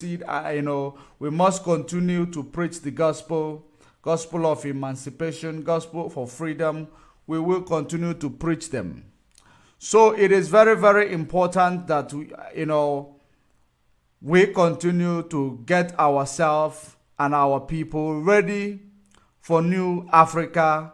we must continue to preach the gospel, gospel of emancipation, gospel for freedom. We will continue to preach them. So it is very, very important that we continue to get ourselves and our people ready for new Africa,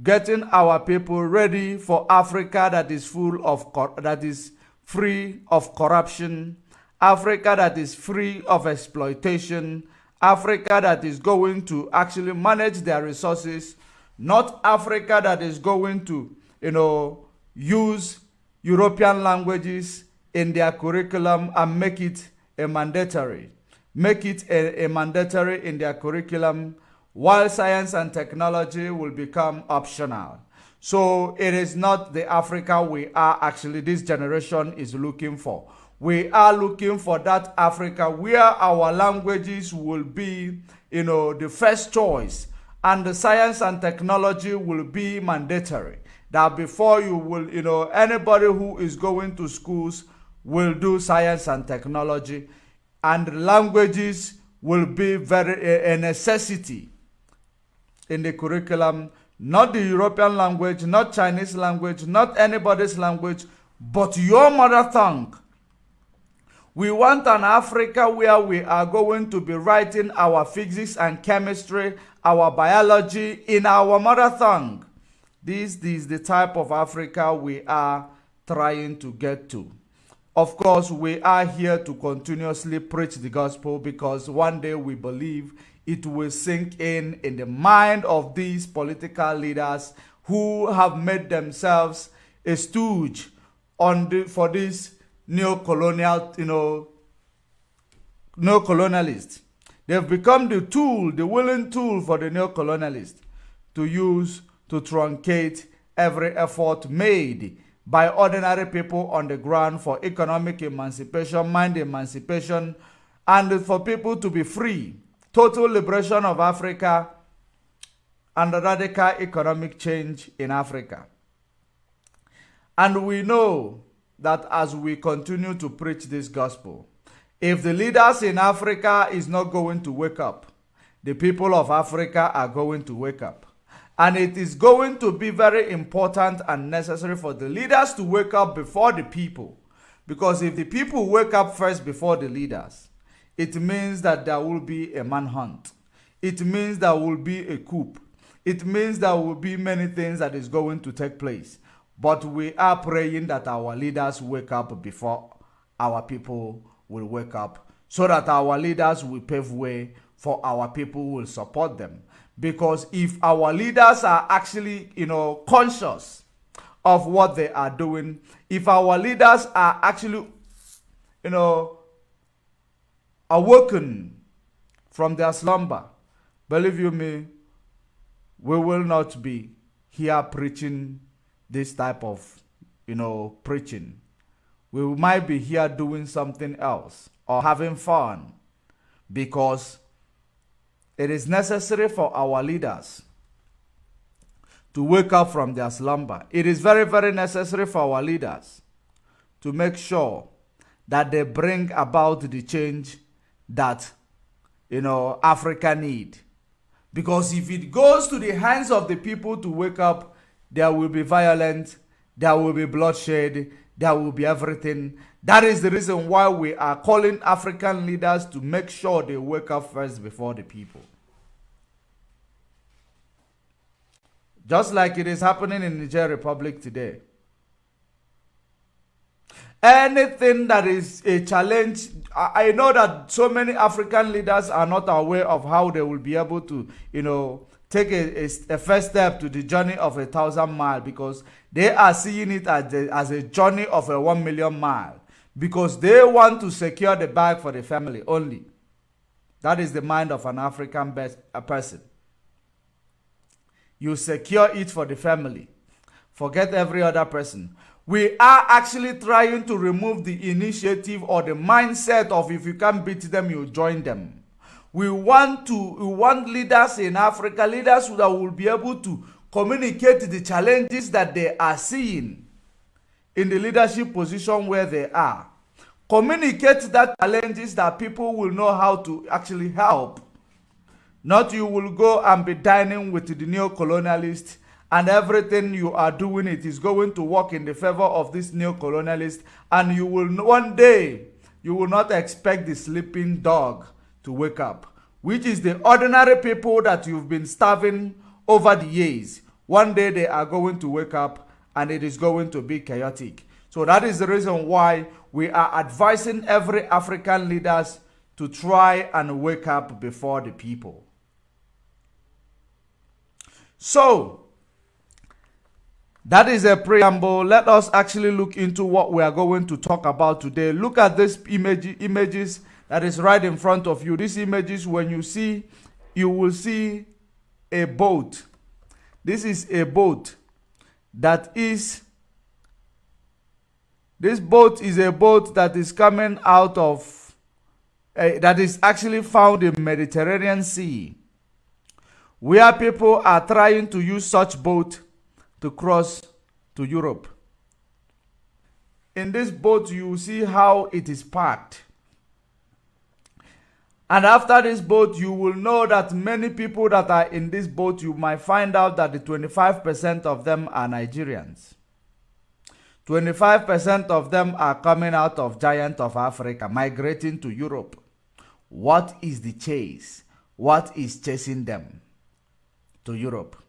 getting our people ready for Africa that is that is free of corruption, Africa that is free of exploitation, Africa that is going to actually manage their resources, not Africa that is going to, use European languages in their curriculum and make it a mandatory. Make it a mandatory in their curriculum, while science and technology will become optional. So it is not the Africa we are actually, this generation is looking for. We are looking for that Africa where our languages will be, the first choice, and the science and technology will be mandatory. That before you will, anybody who is going to schools will do science and technology, and languages will be a necessity in the curriculum. Not the European language, not Chinese language, not anybody's language, but your mother tongue. We want an Africa where we are going to be writing our physics and chemistry, our biology in our mother tongue. This is the type of Africa we are trying to get to. Of course, we are here to continuously preach the gospel, because one day we believe it will sink in the mind of these political leaders who have made themselves a stooge for this neo-colonialists. They've become the willing tool for the neo-colonialists to use to truncate every effort made by ordinary people on the ground for economic emancipation, mind emancipation, and for people to be free. Total liberation of Africa and radical economic change in Africa. And we know that as we continue to preach this gospel, if the leaders in Africa is not going to wake up, the people of Africa are going to wake up. And it is going to be very important and necessary for the leaders to wake up before the people. Because if the people wake up first before the leaders, it means that there will be a manhunt. It means there will be a coup. It means there will be many things that is going to take place. But we are praying that our leaders wake up before our people will wake up, so that our leaders will pave way for our people will support them. Because if our leaders are actually, conscious of what they are doing, if our leaders are actually, awoken from their slumber, believe you me, we will not be here preaching this type of, preaching. We might be here doing something else or having fun, because it is necessary for our leaders to wake up from their slumber. It is very, very necessary for our leaders to make sure that they bring about the change that, Africa need. Because if it goes to the hands of the people to wake up, there will be violence, there will be bloodshed, there will be everything. That is the reason why we are calling African leaders to make sure they wake up first before the people. Just like it is happening in Niger Republic today. Anything that is a challenge, I know that so many African leaders are not aware of how they will be able to, take a first step to the journey of 1,000 miles, because they are seeing it as a journey of 1 million miles, because they want to secure the bag for the family only. That is the mind of an African person. You secure it for the family. Forget every other person. We are actually trying to remove the initiative or the mindset of if you can't beat them, you join them. We want leaders in Africa, leaders that will be able to communicate the challenges that they are seeing in the leadership position where they are. Communicate that challenges that people will know how to actually help. Not you will go and be dining with the neo-colonialist and everything you are doing, it is going to work in the favor of this neo-colonialist, and you will one day, you will not expect the sleeping dog to wake up, which is the ordinary people that you've been starving over the years. One day they are going to wake up and it is going to be chaotic. So that is the reason why we are advising every African leaders to try and wake up before the people. So, that is a preamble. Let us actually look into what we are going to talk about today. Look at these images that is right in front of you. These images, when you see, you will see a boat. This is a boat that is, this boat is a boat that is coming out of, that is actually found in Mediterranean Sea, where people are trying to use such boat to cross to Europe. In this boat, you see how it is parked. And after this boat, you will know that many people that are in this boat, you might find out that the 25% of them are Nigerians. 25% of them are coming out of Giant of Africa, migrating to Europe. What is the chase? What is chasing them to Europe?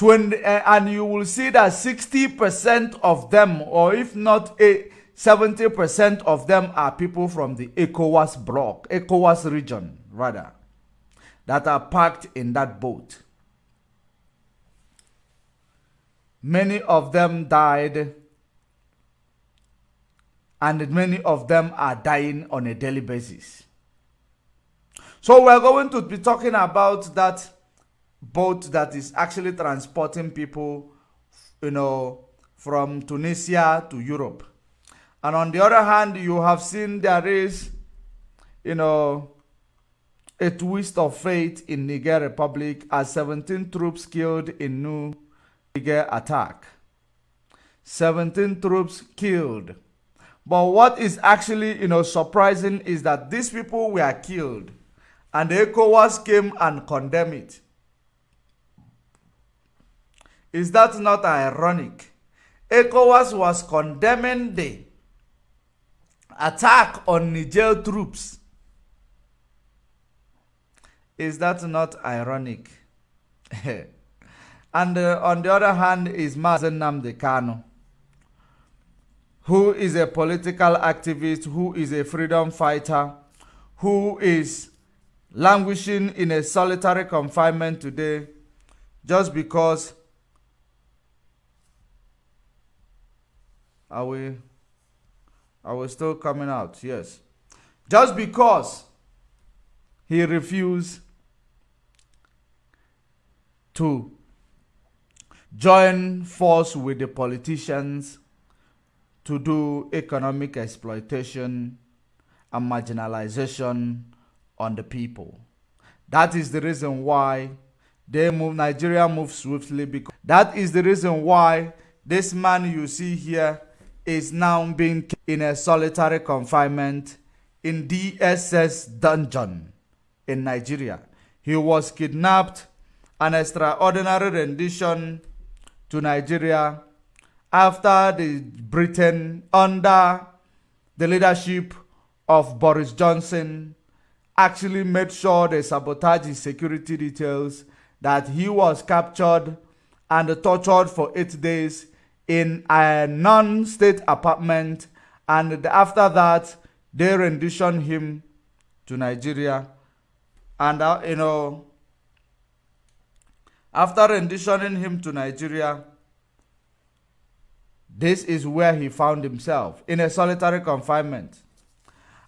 And you will see that 60% of them, or if not 70% of them, are people from the ECOWAS bloc, ECOWAS region, rather, that are parked in that boat. Many of them died, and many of them are dying on a daily basis. So we're going to be talking about that boat that is actually transporting people, from Tunisia to Europe. And on the other hand, you have seen there is, a twist of fate in Niger Republic as 17 troops killed in new Niger attack. 17 troops killed. But what is actually, surprising is that these people were killed and the ECOWAS came and condemned it. Is that not ironic? ECOWAS was condemning the attack on Niger troops. Is that not ironic? And on the other hand is Mazen Namdekano, who is a political activist, who is a freedom fighter, who is languishing in a solitary confinement today just because Are we still coming out? Yes. Just because he refused to join force with the politicians to do economic exploitation and marginalization on the people. That is the reason why Nigeria moved swiftly. Because that is the reason why this man you see here is now being in a solitary confinement in DSS dungeon in Nigeria. He was kidnapped, an extraordinary rendition to Nigeria after the Britain, under the leadership of Boris Johnson, actually made sure they sabotaged his security details, that he was captured and tortured for 8 days in a non-state apartment, and after that they renditioned him to Nigeria. And after renditioning him to Nigeria, this is where he found himself, in a solitary confinement.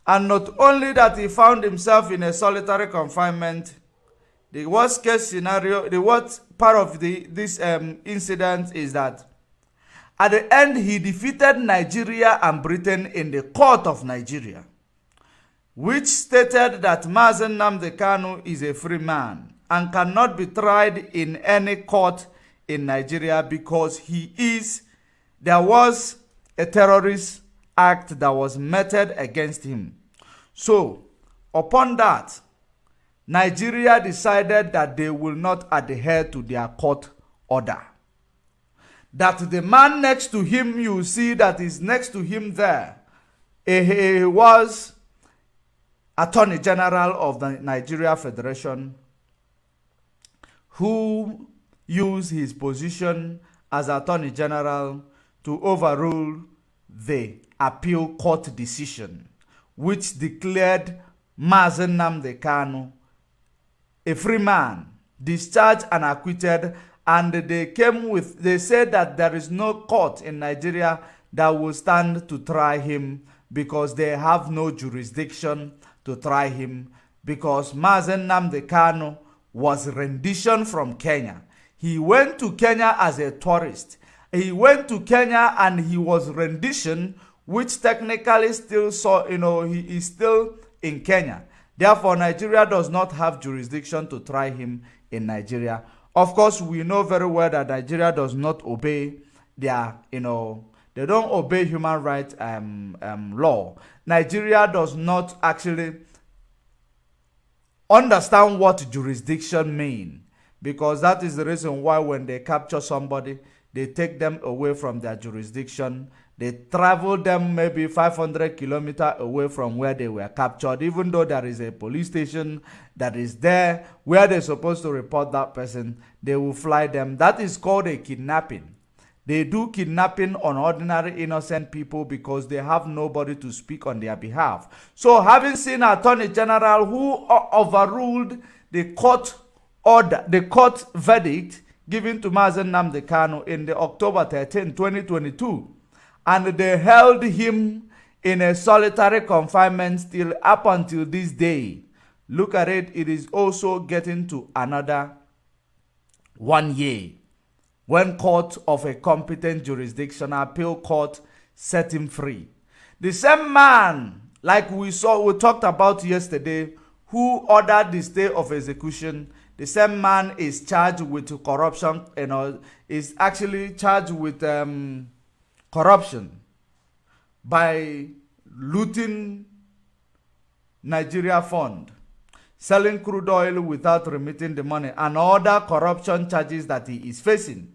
And not only that he found himself in a solitary confinement, the worst case scenario, the worst part of this incident is that at the end, he defeated Nigeria and Britain in the court of Nigeria, which stated that Mazen Namdekano is a free man and cannot be tried in any court in Nigeria because there was a terrorist act that was meted against him. So, upon that, Nigeria decided that they will not adhere to their court order. That the man next to him, you see that is next to him there, he was Attorney General of the Nigeria Federation, who used his position as Attorney General to overrule the appeal court decision, which declared Mazen Nnamdi Kanu a free man, discharged and acquitted, and they said that there is no court in Nigeria that will stand to try him because they have no jurisdiction to try him, because Mazen Nnamdi Kanu was rendition from Kenya. He went to Kenya as a tourist. He went to Kenya and he was rendition, which technically still saw, he is still in Kenya. Therefore, Nigeria does not have jurisdiction to try him in Nigeria. Of course, we know very well that Nigeria does not obey their, they don't obey human rights law. Nigeria does not actually understand what jurisdiction means, because that is the reason why when they capture somebody, they take them away from their jurisdiction. They travel them maybe 500 kilometers away from where they were captured, even though there is a police station that is there where they're supposed to report that person. They will fly them. That is called a kidnapping. They do kidnapping on ordinary innocent people because they have nobody to speak on their behalf. So having seen Attorney General who overruled the court order, the court verdict given to Mazen Nnamdi Kanu in the October 13, 2022, and they held him in a solitary confinement still up until this day. Look at it, it is also getting to another 1 year when court of a competent jurisdiction, appeal court, set him free. The same man, like we talked about yesterday, who ordered the stay of execution, the same man is charged with corruption, is actually charged with corruption by looting Nigeria fund, selling crude oil without remitting the money, and other corruption charges that he is facing.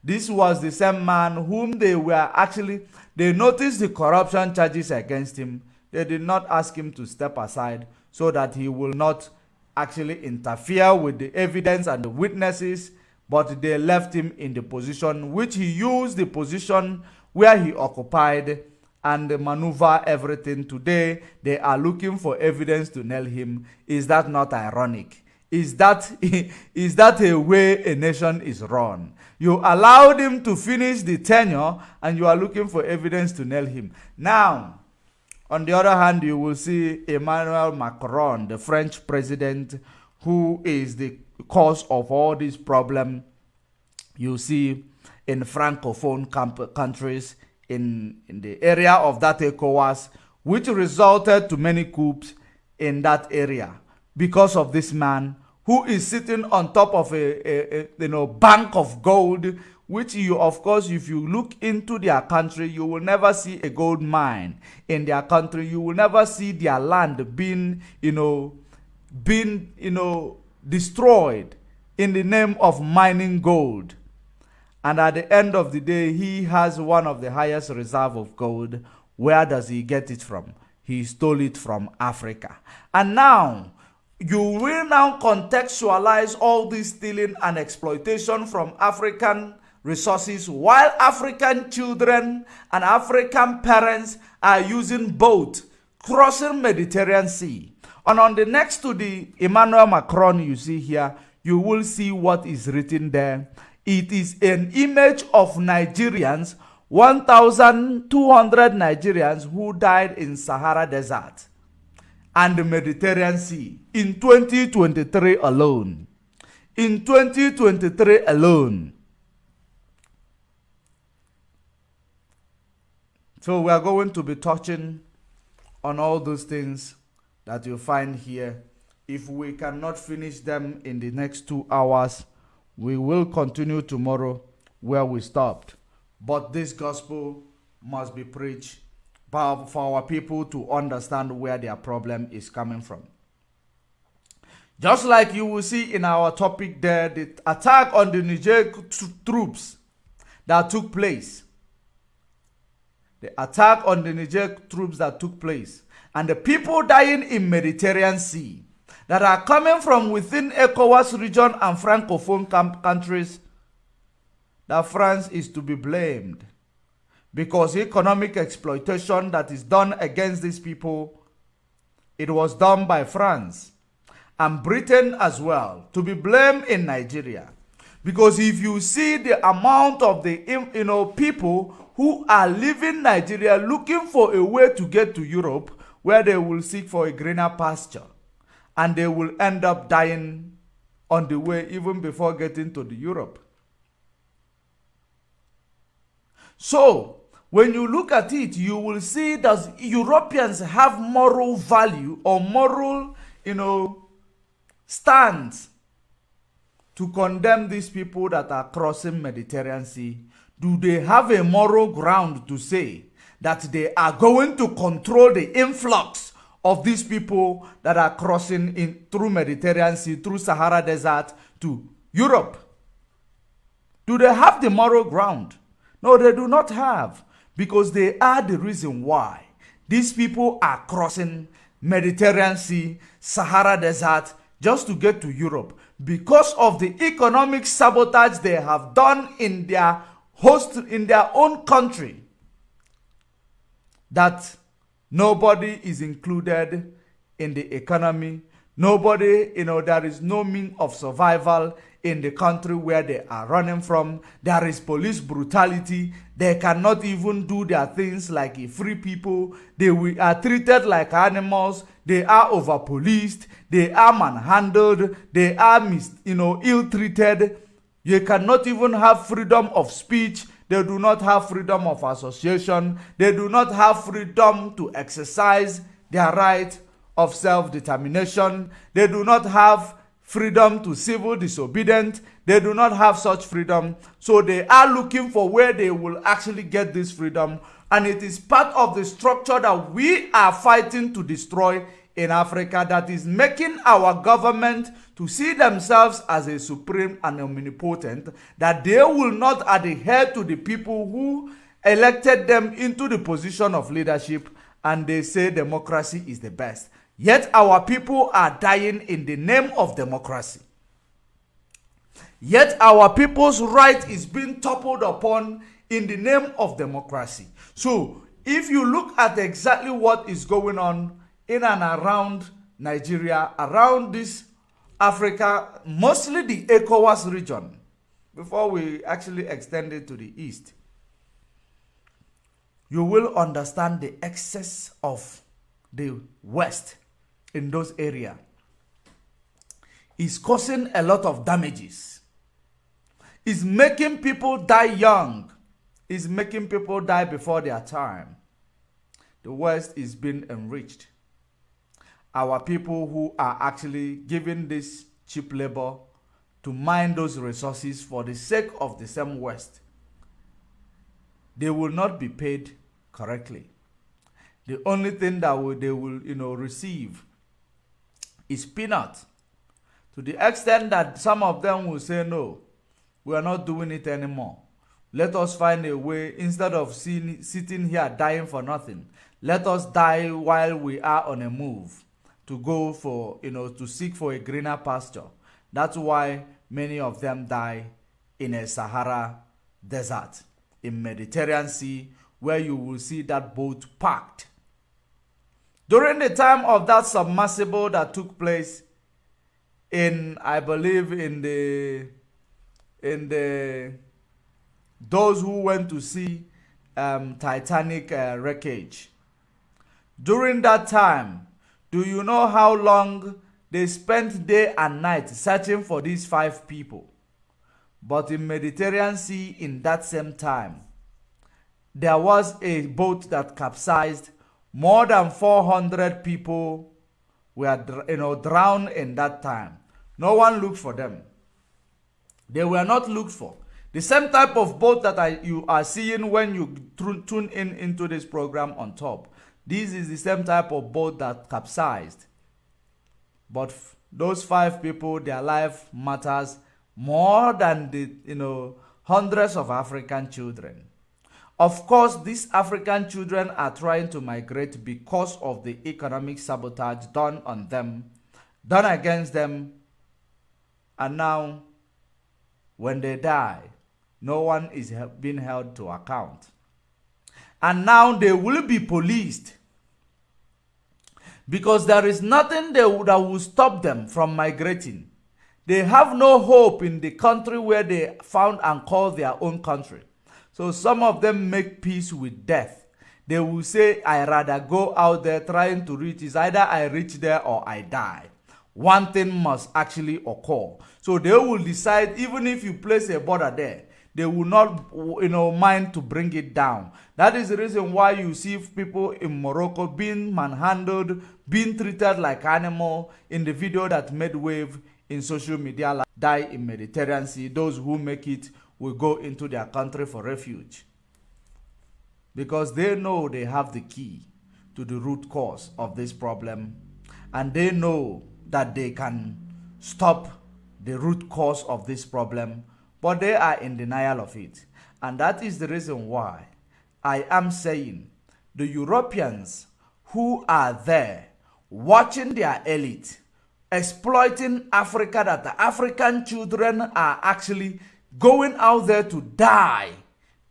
This was the same man whom they noticed the corruption charges against him. They did not ask him to step aside so that he will not actually interfere with the evidence and the witnesses, but they left him in the position which he used, the position where he occupied, and maneuver everything. Today they are looking for evidence to nail him. Is that not ironic? Is that a way a nation is run? You allowed him to finish the tenure and you are looking for evidence to nail him. Now, on the other hand, you will see Emmanuel Macron, the French president, who is the cause of all this problem. You see in Francophone countries, in the area of that ECOWAS, which resulted to many coups in that area because of this man who is sitting on top of a bank of gold, which of course, if you look into their country, you will never see a gold mine in their country. You will never see their land being destroyed in the name of mining gold. And at the end of the day, he has one of the highest reserve of gold. Where does he get it from? He stole it from Africa. And now, you will now contextualize all this stealing and exploitation from African resources while African children and African parents are using boat crossing Mediterranean Sea. And on the next to the Emmanuel Macron you see here, you will see what is written there. It is an image of Nigerians, 1,200 Nigerians who died in Sahara Desert and the Mediterranean Sea in 2023 alone. In 2023 alone. So we are going to be touching on all those things that you find here. If we cannot finish them in the next 2 hours, we will continue tomorrow where we stopped. But this gospel must be preached for our people to understand where their problem is coming from. Just like you will see in our topic there, the attack on the Niger troops that took place. The attack on the Niger troops that took place. And the people dying in Mediterranean Sea that are coming from within ECOWAS region and Francophone countries, that France is to be blamed. Because economic exploitation that is done against these people, it was done by France. And Britain as well, to be blamed in Nigeria. Because if you see the amount of the people who are leaving Nigeria looking for a way to get to Europe, where they will seek for a greener pasture, and they will end up dying on the way even before getting to the Europe. So, when you look at it, you will see that Europeans have moral value or moral, stance to condemn these people that are crossing Mediterranean Sea. Do they have a moral ground to say that they are going to control the influx of these people that are crossing in through Mediterranean Sea, through Sahara Desert to Europe? Do they have the moral ground? No, they do not have, because they are the reason why these people are crossing Mediterranean Sea, Sahara Desert, just to get to Europe, because of the economic sabotage they have done in their own country, that nobody is included in the economy. Nobody, there is no means of survival in the country where they are running from. There is police brutality. They cannot even do their things like a free people. They are treated like animals. They are over-policed. They are manhandled. They are ill-treated. You cannot even have freedom of speech. They do not have freedom of association. They do not have freedom to exercise their right of self-determination. They do not have freedom to civil disobedience. They do not have such freedom. So they are looking for where they will actually get this freedom. And it is part of the structure that we are fighting to destroy in Africa, that is making our government to see themselves as a supreme and omnipotent, that they will not adhere to the people who elected them into the position of leadership, and they say democracy is the best. Yet our people are dying in the name of democracy. Yet our people's right is being toppled upon in the name of democracy. So if you look at exactly what is going on in and around Nigeria, around this Africa, mostly the ECOWAS region, before we actually extend it to the east, you will understand the excess of the West in those areas is causing a lot of damages. Is making people die young. Is making people die before their time. The West is being enriched. Our people who are actually given this cheap labor to mine those resources for the sake of the same West, they will not be paid correctly. The only thing that they will receive is peanut, to the extent that some of them will say, no, we are not doing it anymore. Let us find a way, instead of sitting here dying for nothing, let us die while we are on a move to go for, to seek for a greener pasture. That's why many of them die in a Sahara Desert, in Mediterranean Sea, where you will see that boat parked. During the time of that submersible that took place in, I believe, in those who went to see Titanic wreckage. During that time, do you know how long they spent day and night searching for these 5 people? But in Mediterranean Sea, in that same time, there was a boat that capsized. More than 400 people were drowned in that time. No one looked for them. They were not looked for. The same type of boat that you are seeing when you tune in into this program on top. This is the same type of boat that capsized. But those 5 people, their life matters more than the hundreds of African children. Of course, these African children are trying to migrate because of the economic sabotage done on them, done against them, and now when they die, no one is being held to account. And now they will be policed because there is nothing that will stop them from migrating. They have no hope in the country where they found and called their own country. So some of them make peace with death. They will say, I rather go out there trying to reach. It's either I reach there or I die. One thing must actually occur. So they will decide, even if you place a border there, they will not mind to bring it down. That is the reason why you see people in Morocco being manhandled, being treated like animal in the video that made wave in social media, like die in Mediterranean Sea. Those who make it will go into their country for refuge. Because they know they have the key to the root cause of this problem. And they know that they can stop the root cause of this problem. But they are in denial of it. And that is the reason why I am saying the Europeans who are there watching their elite exploiting Africa, that the African children are actually going out there to die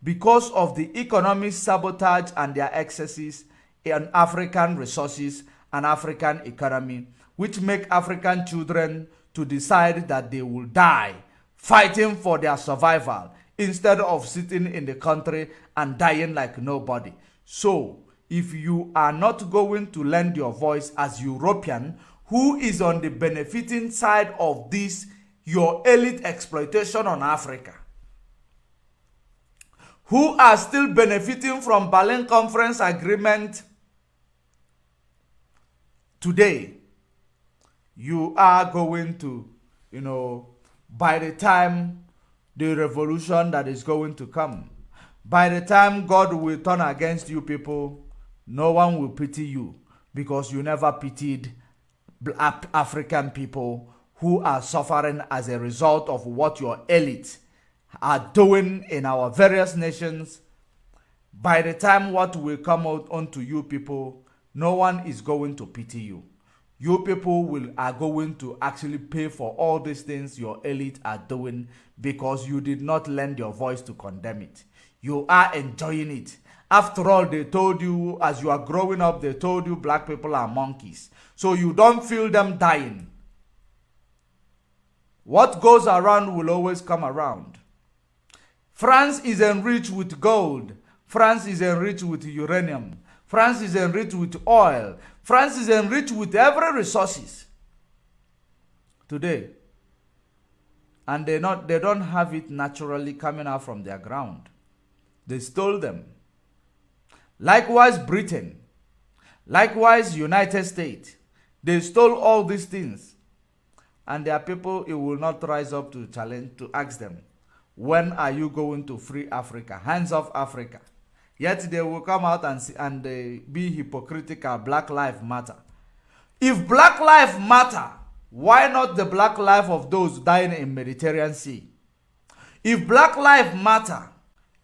because of the economic sabotage and their excesses in African resources and African economy, which make African children to decide that they will die fighting for their survival instead of sitting in the country and dying like nobody. So, if you are not going to lend your voice as European, who is on the benefiting side of this, your elite exploitation on Africa, who are still benefiting from Berlin Conference Agreement today, you are going to, by the time the revolution that is going to come, by the time God will turn against you people, no one will pity you because you never pitied African people who are suffering as a result of what your elite are doing in our various nations. By the time what will come out onto you people, no one is going to pity you. You people are going to actually pay for all these things your elite are doing because you did not lend your voice to condemn it. You are enjoying it. After all, they told you, as you are growing up, they told you black people are monkeys. So you don't feel them dying. What goes around will always come around. France is enriched with gold. France is enriched with uranium. France is enriched with oil. France is enriched with every resources today. And they don't have it naturally coming out from their ground. They stole them. Likewise, Britain. Likewise, United States. They stole all these things. And their people, it will not rise up to challenge, to ask them, when are you going to free Africa? Hands off Africa. Yet they will come out and be hypocritical. Black Lives Matter. If Black Lives Matter, why not the black life of those dying in Mediterranean Sea? If Black Lives Matter,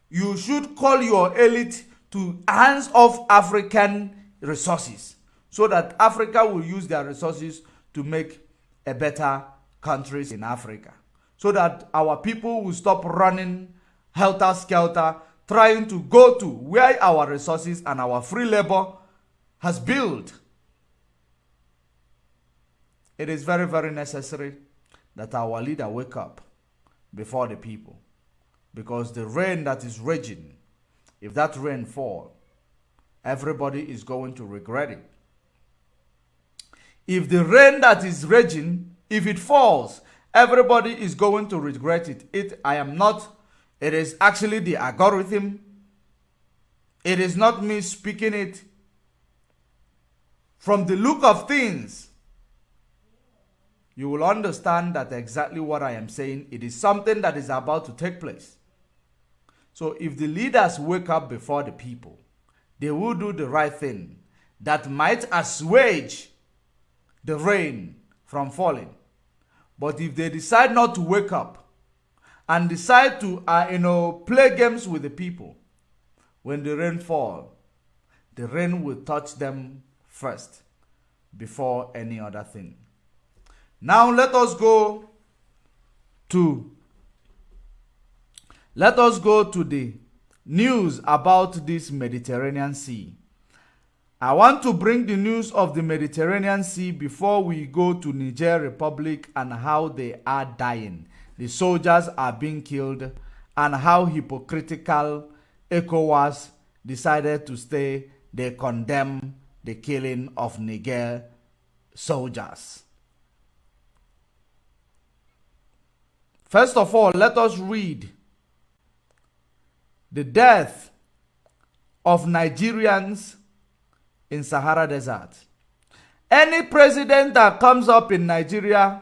you should call your elite to hands off African resources so that Africa will use their resources to make a better country in Africa. So that our people will stop running helter-skelter, trying to go to where our resources and our free labor has built. It is very, very necessary that our leader wake up before the people. Because the rain that is raging, if that rain falls, everybody is going to regret it. If the rain that is raging, if it falls, everybody is going to regret it. It is actually the algorithm. It is not me speaking it. From the look of things, you will understand that exactly what I am saying. It is something that is about to take place. So if the leaders wake up before the people, they will do the right thing that might assuage the rain from falling. But if they decide not to wake up and decide to play games with the people, when the rain falls, the rain will touch them first before any other thing. Now let us go to the news about this Mediterranean Sea. I want to bring the news of the Mediterranean Sea before we go to Niger Republic and how they are dying. The soldiers are being killed and how hypocritical ECOWAS decided to stay. They condemn the killing of Niger soldiers. First of all, let us read the death of Nigerians in Sahara Desert. Any president that comes up in Nigeria,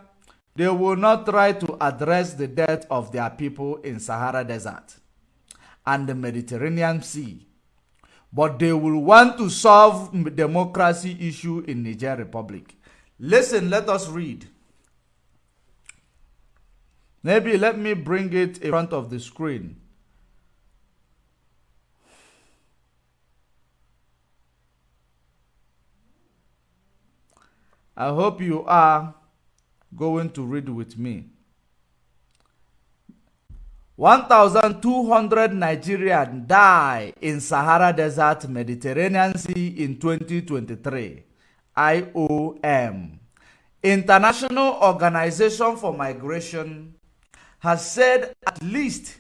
they will not try to address the death of their people in Sahara Desert and the Mediterranean Sea. But they will want to solve democracy issue in Niger Republic. Listen, let us read. Maybe let me bring it in front of the screen. I hope you are going to read with me. 1,200 Nigerians die in Sahara Desert, Mediterranean Sea in 2023. IOM, International Organization for Migration, has said at least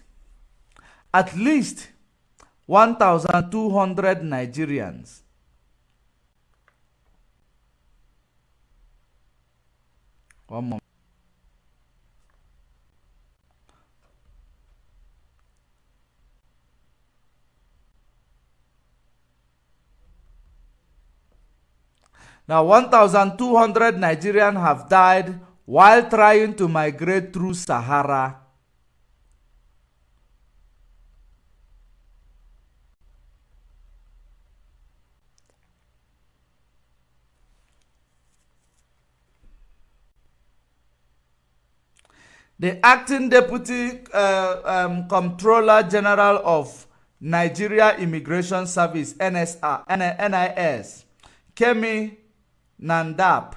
1,200 Nigerians One moment. Now, 1,200 Nigerians have died while trying to migrate through Sahara. The acting deputy comptroller general of Nigeria Immigration Service, NIS, Kemi Nandap,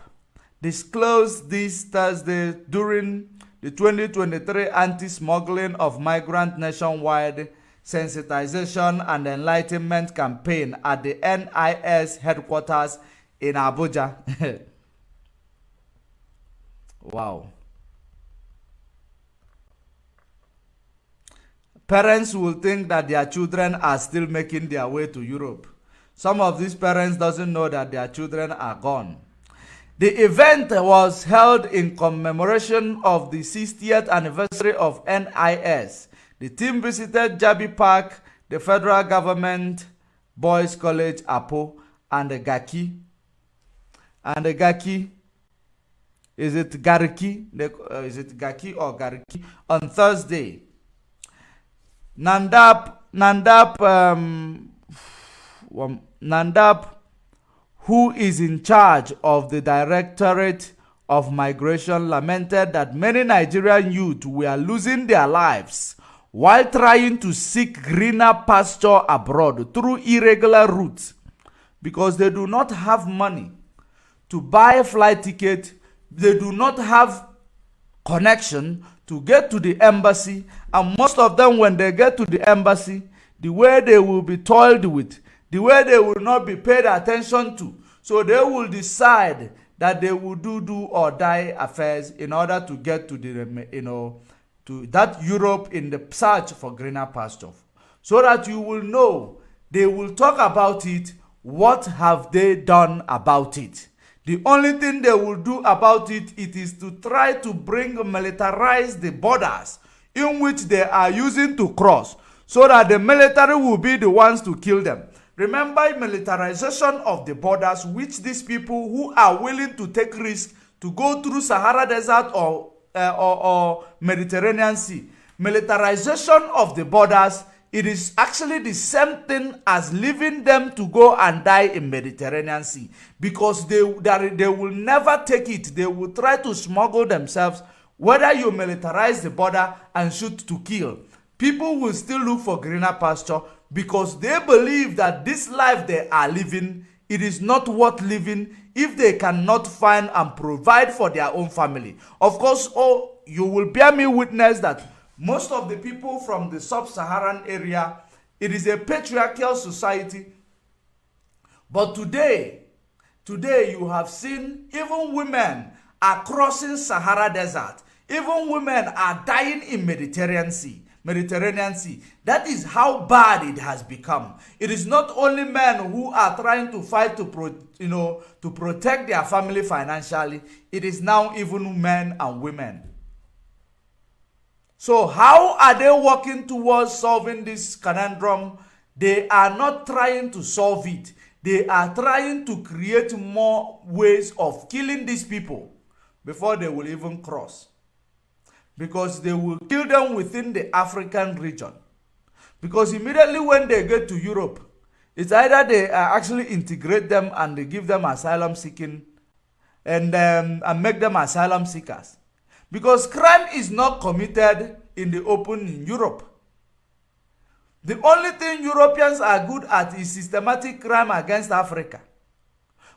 disclosed this Thursday during the 2023 anti-smuggling of migrant nationwide sensitization and enlightenment campaign at the NIS headquarters in Abuja. Wow. Parents will think that their children are still making their way to Europe. Some of these parents doesn't know that their children are gone. The event was held in commemoration of the 60th anniversary of NIS. The team visited Jabi Park, the federal government boys college Apo, and the Gaki. Is it Gariki? Is it Gaki or Gariki? On Thursday. Nandap, who is in charge of the Directorate of Migration, lamented that many Nigerian youth were losing their lives while trying to seek greener pasture abroad through irregular routes because they do not have money to buy a flight ticket. They do not have connection to get to the embassy, and most of them, when they get to the embassy, the way they will be toiled with, the way they will not be paid attention to, so they will decide that they will do or die affairs in order to get to the to that Europe in the search for greener pasture, so that you will know they will talk about it. What have they done about it? The only thing they will do about it, it is to try to militarize the borders in which they are using to cross, so that the military will be the ones to kill them. Remember, militarization of the borders, which these people who are willing to take risks to go through Sahara Desert or Mediterranean Sea. Militarization of the borders it is actually the same thing as leaving them to go and die in Mediterranean Sea, because they will never take it. They will try to smuggle themselves. Whether you militarize the border and shoot to kill, people will still look for greener pasture, because they believe that this life they are living, it is not worth living if they cannot find and provide for their own family. Of course, you will bear me witness that most of the people from the sub-Saharan area, it is a patriarchal society. But today you have seen even women are crossing Sahara Desert. Even women are dying in Mediterranean Sea. That is how bad it has become. It is not only men who are trying to fight to protect their family financially. It is now even men and women. So how are they working towards solving this conundrum? They are not trying to solve it. They are trying to create more ways of killing these people before they will even cross. Because they will kill them within the African region. Because immediately when they get to Europe, it's either they actually integrate them and they give them asylum seeking and make them asylum seekers. Because crime is not committed in the open in Europe. The only thing Europeans are good at is systematic crime against Africa.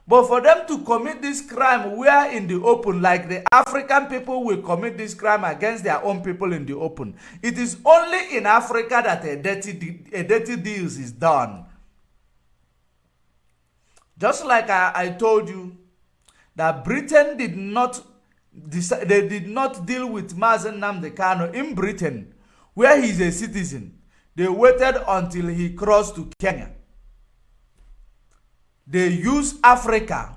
But for them to commit this crime where in the open, like the African people will commit this crime against their own people in the open, it is only in Africa that a dirty deal is done. Just like I told you that Britain did not deal with Mazen Nnamdi Kanu in Britain, where he is a citizen. They waited until he crossed to Kenya. They use Africa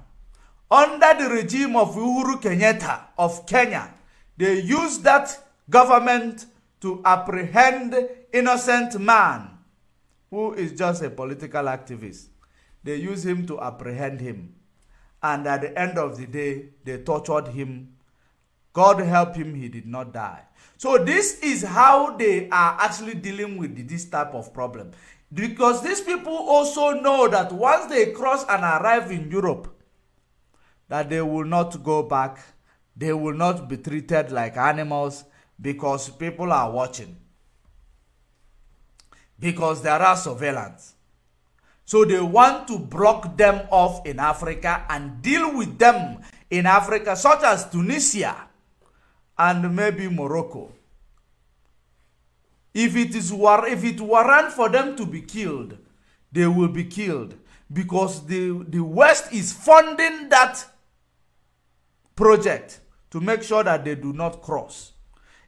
under the regime of Uhuru Kenyatta of Kenya. They use that government to apprehend innocent man who is just a political activist. They use him to apprehend him. And at the end of the day, they tortured him. God help him, he did not die. So this is how they are actually dealing with this type of problem. Because these people also know that once they cross and arrive in Europe, that they will not go back. They will not be treated like animals because people are watching. Because there are surveillance. So they want to block them off in Africa and deal with them in Africa, such as Tunisia and maybe Morocco. If it warrant for them to be killed, they will be killed, because the West is funding that project to make sure that they do not cross.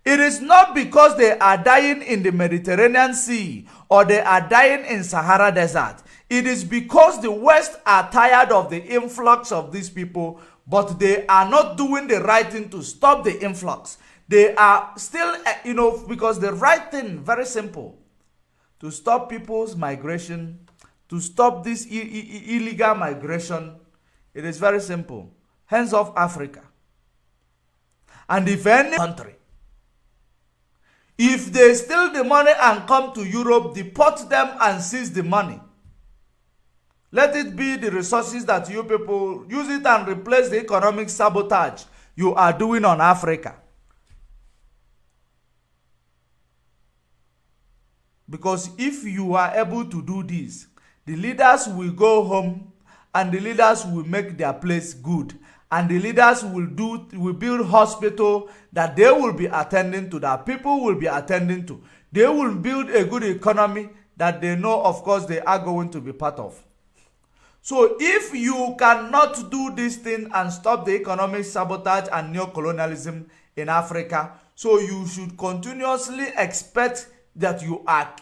It is not because they are dying in the Mediterranean Sea or they are dying in Sahara Desert. It is because the West are tired of the influx of these people, but they are not doing the right thing to stop the influx. They are still, because the right thing, very simple, to stop people's migration, to stop this illegal migration, it is very simple. Hands off Africa. And if any country, if they steal the money and come to Europe, deport them and seize the money. Let it be the resources that you people use it and replace the economic sabotage you are doing on Africa. Because if you are able to do this, the leaders will go home and the leaders will make their place good. And the leaders will build hospital that they will be attending to, that people will be attending to. They will build a good economy that they know, of course, they are going to be part of. So if you cannot do this thing and stop the economic sabotage and neocolonialism in Africa, so you should continuously expect that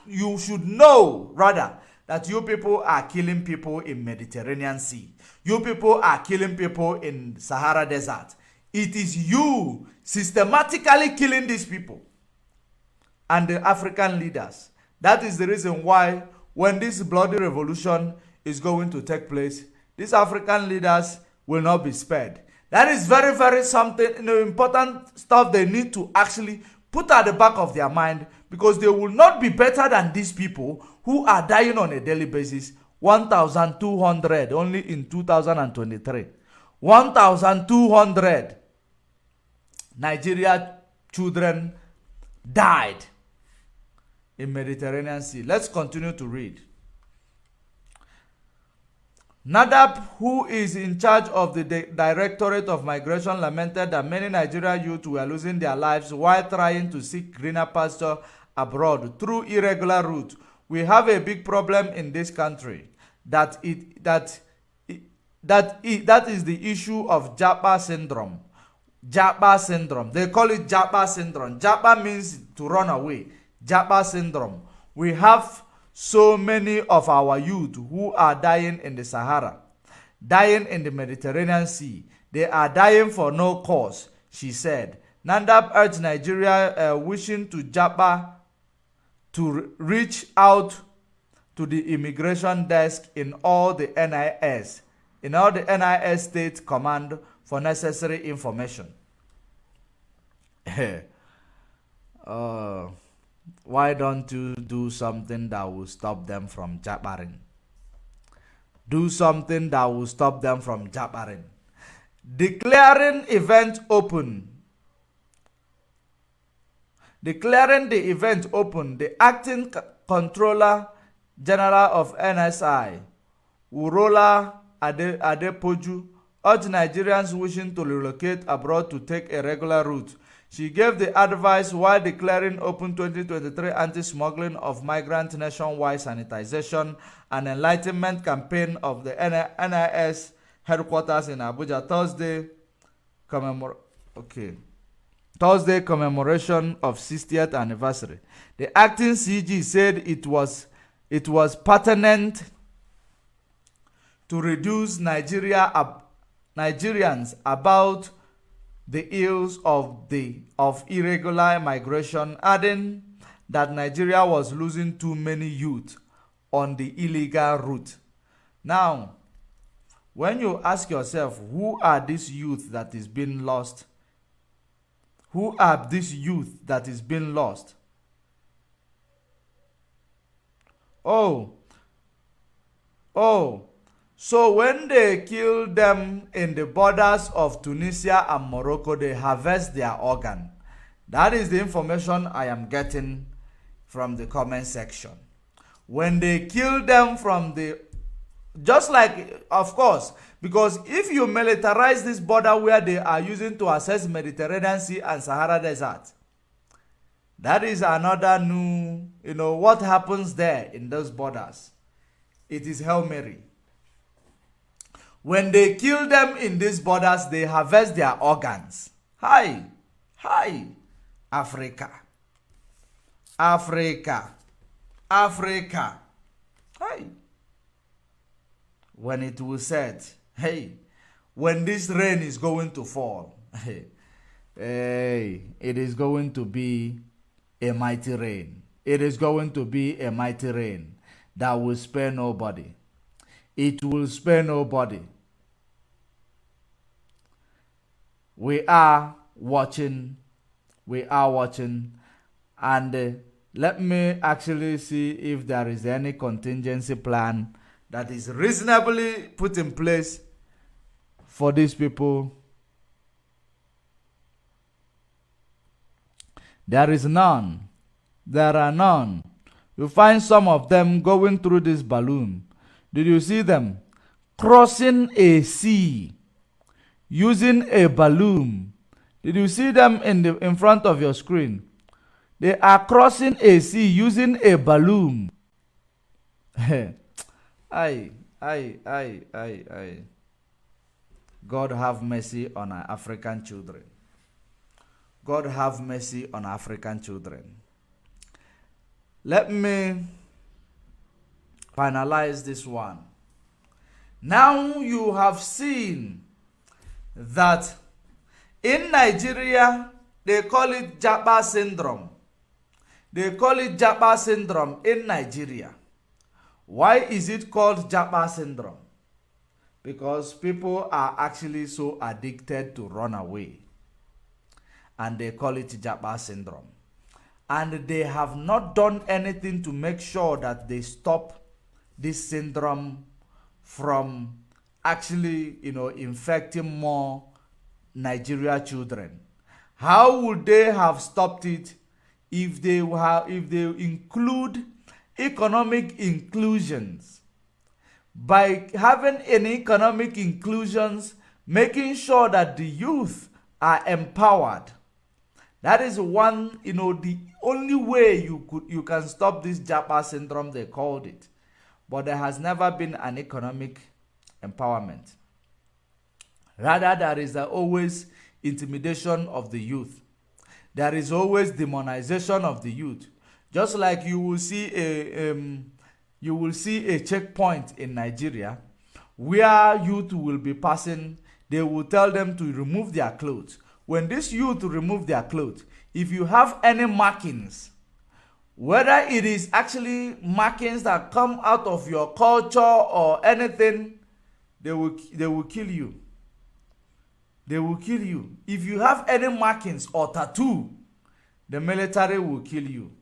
you should know, rather, that you people are killing people in Mediterranean Sea. You people are killing people in Sahara Desert. It is you systematically killing these people and the African leaders. That is the reason why when this bloody revolution is going to take place, these African leaders will not be spared. That is very, very something, important stuff they need to actually put at the back of their mind, because they will not be better than these people who are dying on a daily basis. 1,200 only in 2023. 1,200 Nigeria children died in Mediterranean Sea. Let's continue to read. Nadab, who is in charge of the Directorate of Migration, lamented that many Nigerian youth were losing their lives while trying to seek greener pasture abroad through irregular routes. We have a big problem in this country. That is the issue of Japa syndrome. Japa syndrome. They call it Japa syndrome. Japa means to run away. Japa syndrome. We have so many of our youth who are dying in the Sahara, dying in the Mediterranean Sea. They are dying for no cause, she said. Nandab urged Nigeria wishing to Japa to reach out to the immigration desk in all the NIS state command for necessary information. Why don't you do something that will stop them from jabbering? Do something that will stop them from jabbering. Declaring the event open, the acting controller general of NSI, Urola Adepoju, urged Nigerians wishing to relocate abroad to take a regular route. She gave the advice while declaring open 2023 anti-smuggling of migrant nationwide sanitization and enlightenment campaign of the NIS headquarters in Abuja Thursday commemoration of 60th anniversary. The acting CG said it was pertinent to reduce Nigerians about the ills of irregular migration, adding that Nigeria was losing too many youth on the illegal route. Now, when you ask yourself, who are these youth that is being lost? Who are these youth that is being lost? So when they kill them in the borders of Tunisia and Morocco, they harvest their organ. That is the information I am getting from the comment section. When they kill them from just like, of course, because if you militarize this border where they are using to access Mediterranean Sea and Sahara Desert, that is another new, what happens there in those borders. It is Hail Mary. When they kill them in these borders, they harvest their organs. Hi, Africa. Hi. When it was said, hey, when this rain is going to fall, hey, it is going to be a mighty rain. It is going to be a mighty rain that will spare nobody. It will spare nobody. We are watching, and let me actually see if there is any contingency plan that is reasonably put in place for these people. There is none. There are none. You find some of them going through this balloon. Did you see them crossing a sea using a balloon? Did you see them in front of your screen? They are crossing a sea using a balloon. God have mercy on our African children. God have mercy on African children. Let me finalize this one. Now you have seen that in Nigeria, they call it Japa syndrome. They call it Japa syndrome in Nigeria. Why is it called Japa syndrome? Because people are actually so addicted to run away. And they call it Japa syndrome. and they have not done anything to make sure that they stop this syndrome from actually, infecting more Nigeria children. How would they have stopped it if they include economic inclusions? By having an economic inclusions, making sure that the youth are empowered. That is one, the only way you can stop this Japa syndrome, they called it. But there has never been an economic empowerment. Rather, there is always intimidation of the youth. There is always demonization of the youth. Just like you will see a checkpoint in Nigeria where youth will be passing. They will tell them to remove their clothes. When this youth remove their clothes, if you have any markings, whether it is actually markings that come out of your culture or anything, they will kill you. They will kill you. If you have any markings or tattoo, the military will kill you.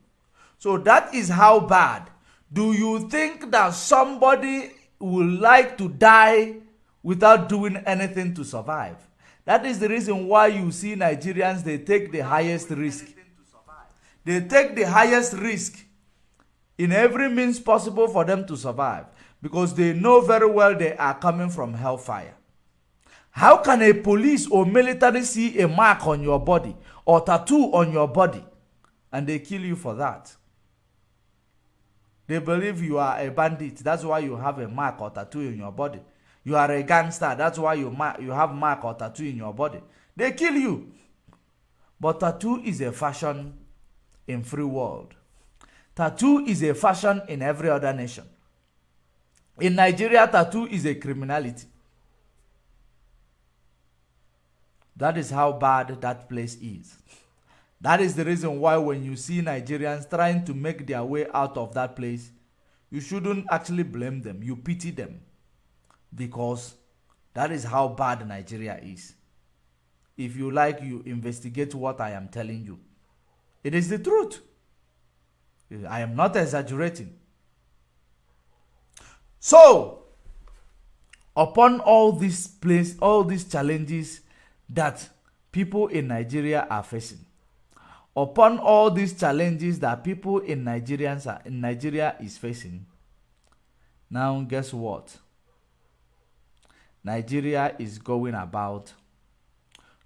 So that is how bad. Do you think that somebody would like to die without doing anything to survive? That is the reason why you see Nigerians, they take the highest risk. They take the highest risk in every means possible for them to survive, because they know very well they are coming from hellfire. How can a police or military see a mark on your body or tattoo on your body and they kill you for that? They believe you are a bandit. That's why you have a mark or tattoo in your body. You are a gangster. That's why you have mark or tattoo in your body. They kill you. But tattoo is a fashion in free world. Tattoo is a fashion in every other nation. In Nigeria, tattoo is a criminality. That is how bad that place is. That is the reason why when you see Nigerians trying to make their way out of that place, you shouldn't actually blame them. You pity them. Because that is how bad Nigeria is. If you like, you investigate what I am telling you. It is the truth. I am not exaggerating. So, upon all these challenges that people in Nigeria are facing, upon all these challenges that people in Nigeria is facing, now guess what? Nigeria is going about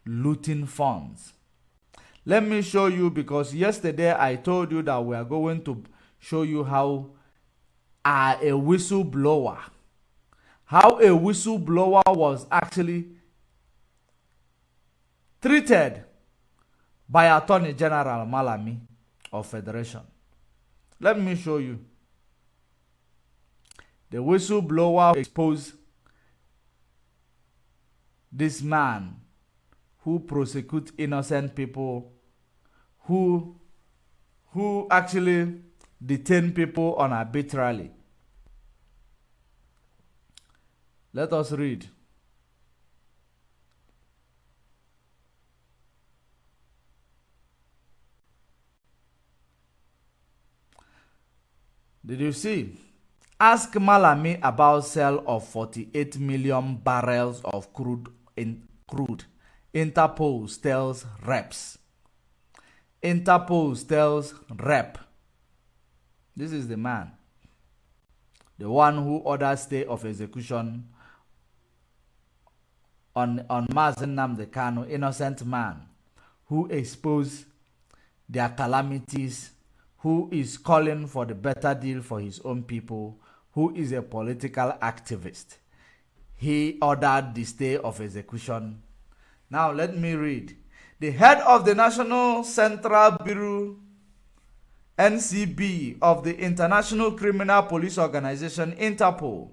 looting funds. Let me show you, because yesterday I told you that we are going to show you how a whistleblower was actually treated by Attorney General Malami of Federation. Let me show you. The whistleblower exposed this man who prosecute innocent people, who actually detain people arbitrarily. Let us read. Did you see? Ask Malami about sale of 48 million barrels of crude. Interpol tells reps. Interpol tells rep. This is the man. The one who ordered stay of execution on Mazen Nnamdi Kanu, innocent man who exposed their calamities, who is calling for the better deal for his own people, who is a political activist. He ordered the stay of execution. Now let me read. The head of the National Central Bureau, NCB, of the International Criminal Police Organization, Interpol,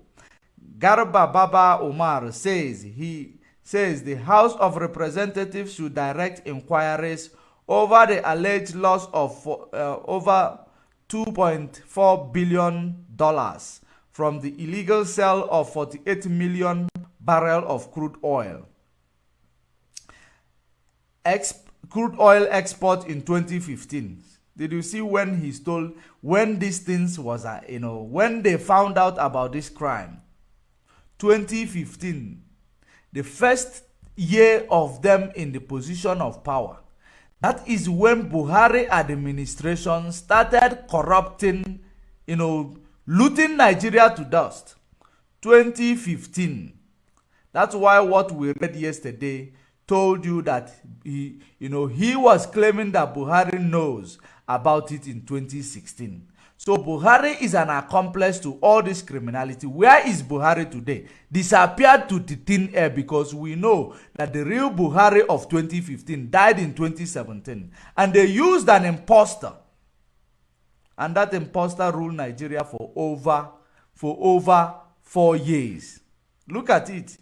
Garba Baba Umar, says the House of Representatives should direct inquiries over the alleged loss of over $2.4 billion from the illegal sale of 48 million barrels of crude oil. Crude oil export in 2015. Did you see when he stole, when these things was, when they found out about this crime? 2015, the first year of them in the position of power. That is when Buhari administration started corrupting, looting Nigeria to dust. 2015. That's why what we read yesterday told you that he was claiming that Buhari knows about it in 2016. So Buhari is an accomplice to all this criminality. Where is Buhari today? Disappeared to the thin air, because we know that the real Buhari of 2015 died in 2017. And they used an imposter. And that imposter ruled Nigeria for over 4 years. Look at it.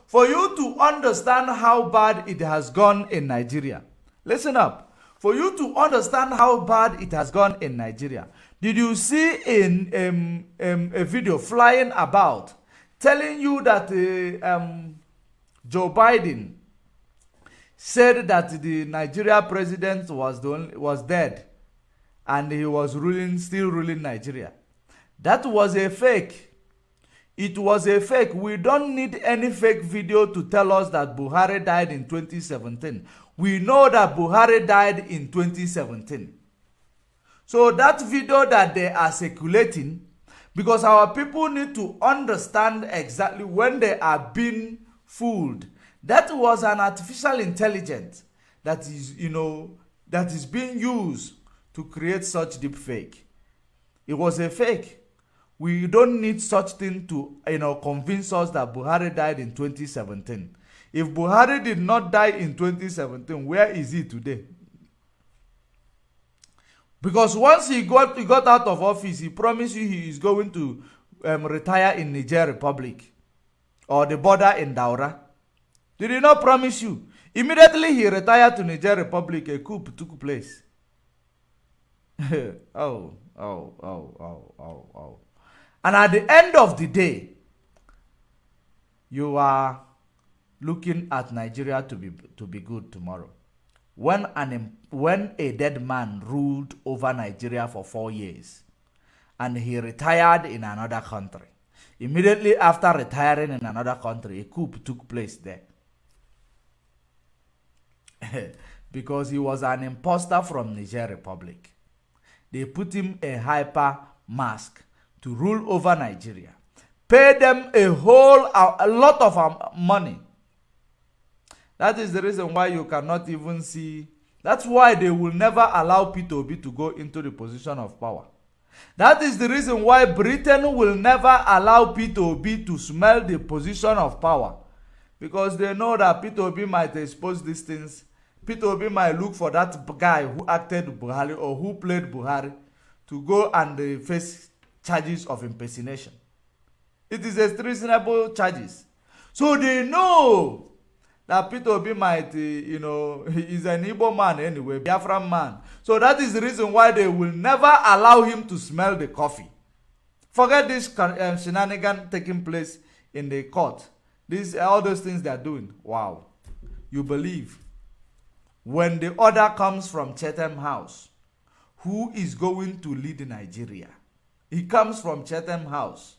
For you to understand how bad it has gone in Nigeria, listen up. For you to understand how bad it has gone in Nigeria, did you see in a video flying about telling you that Joe Biden said that the Nigeria president was dead and he was still ruling Nigeria? That was a fake. It was a fake. We don't need any fake video to tell us that Buhari died in 2017. We know that Buhari died in 2017. So that video that they are circulating, because our people need to understand exactly when they are being fooled. That was an artificial intelligence that is being used to create such deep fake. It was a fake. We don't need such thing to convince us that Buhari died in 2017. If Buhari did not die in 2017, where is he today? Because once he got out of office, he promised you he is going to retire in Niger Republic or the border in Daura. Did he not promise you? Immediately he retired to Niger Republic, a coup took place. Oh. And at the end of the day, you are looking at Nigeria to be good tomorrow. When a dead man ruled over Nigeria for 4 years and he retired in another country, immediately after retiring in another country, a coup took place there. Because he was an imposter from Niger Republic. They put him a hyper mask to rule over Nigeria. Pay them a lot of money. That is the reason why you cannot even see. That's why they will never allow Peter Obi to go into the position of power. That is the reason why Britain will never allow Peter Obi to smell the position of power. Because they know that Peter Obi might expose these things. Peter Obi might look for that guy who acted Buhari or who played Buhari to go and face charges of impersonation. It is a reasonable charges. So they know that Peter Obi might, he is an Igbo man anyway, Biafran man. So that is the reason why they will never allow him to smell the coffee. Forget this shenanigan taking place in the court. All those things they are doing. Wow. You believe. When the order comes from Chatham House, who is going to lead Nigeria? He comes from Chatham House.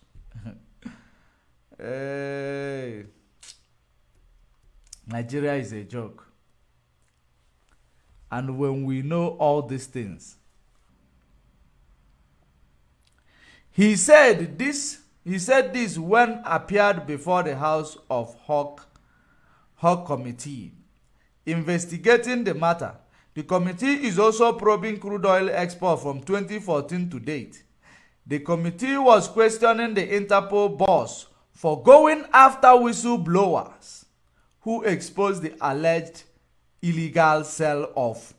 Hey. Nigeria is a joke. And when we know all these things, he said this when appeared before the House of Hawk Committee investigating the matter. The committee is also probing crude oil export from 2014 to date. The committee was questioning the Interpol boss for going after whistleblowers who exposed the alleged illegal sale of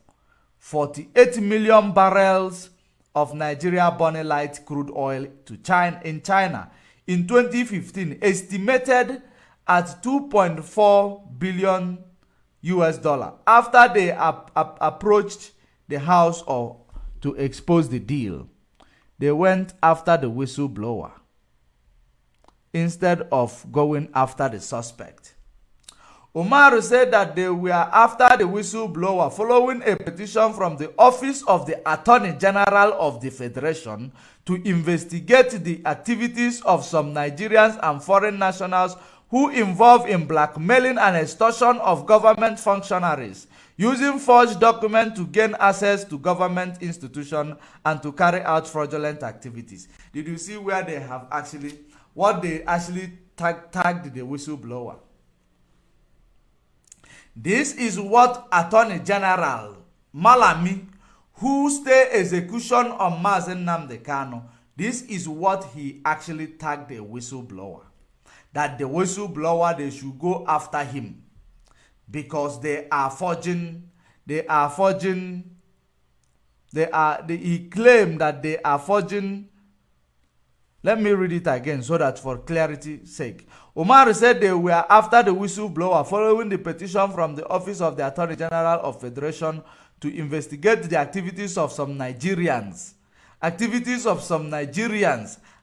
48 million barrels of Nigeria Bonny Light crude oil to China in 2015, estimated at $2.4 billion after they approached the House to expose the deal. They went after the whistleblower instead of going after the suspect. Umaru said that they were after the whistleblower following a petition from the Office of the Attorney General of the Federation to investigate the activities of some Nigerians and foreign nationals who involved in blackmailing and extortion of government functionaries, using forged documents to gain access to government institutions and to carry out fraudulent activities. Did you see where they have actually, what they actually tagged the whistleblower? This is what Attorney General Malami, who stay execution on Mazen Nnamdi Kanu, this is what he actually tagged the whistleblower. That the whistleblower, they should go after him because he claimed that they are forging. Let me read it again so that for clarity's sake. Umar said they were after the whistleblower following the petition from the Office of the Attorney General of Federation to investigate the activities of some Nigerians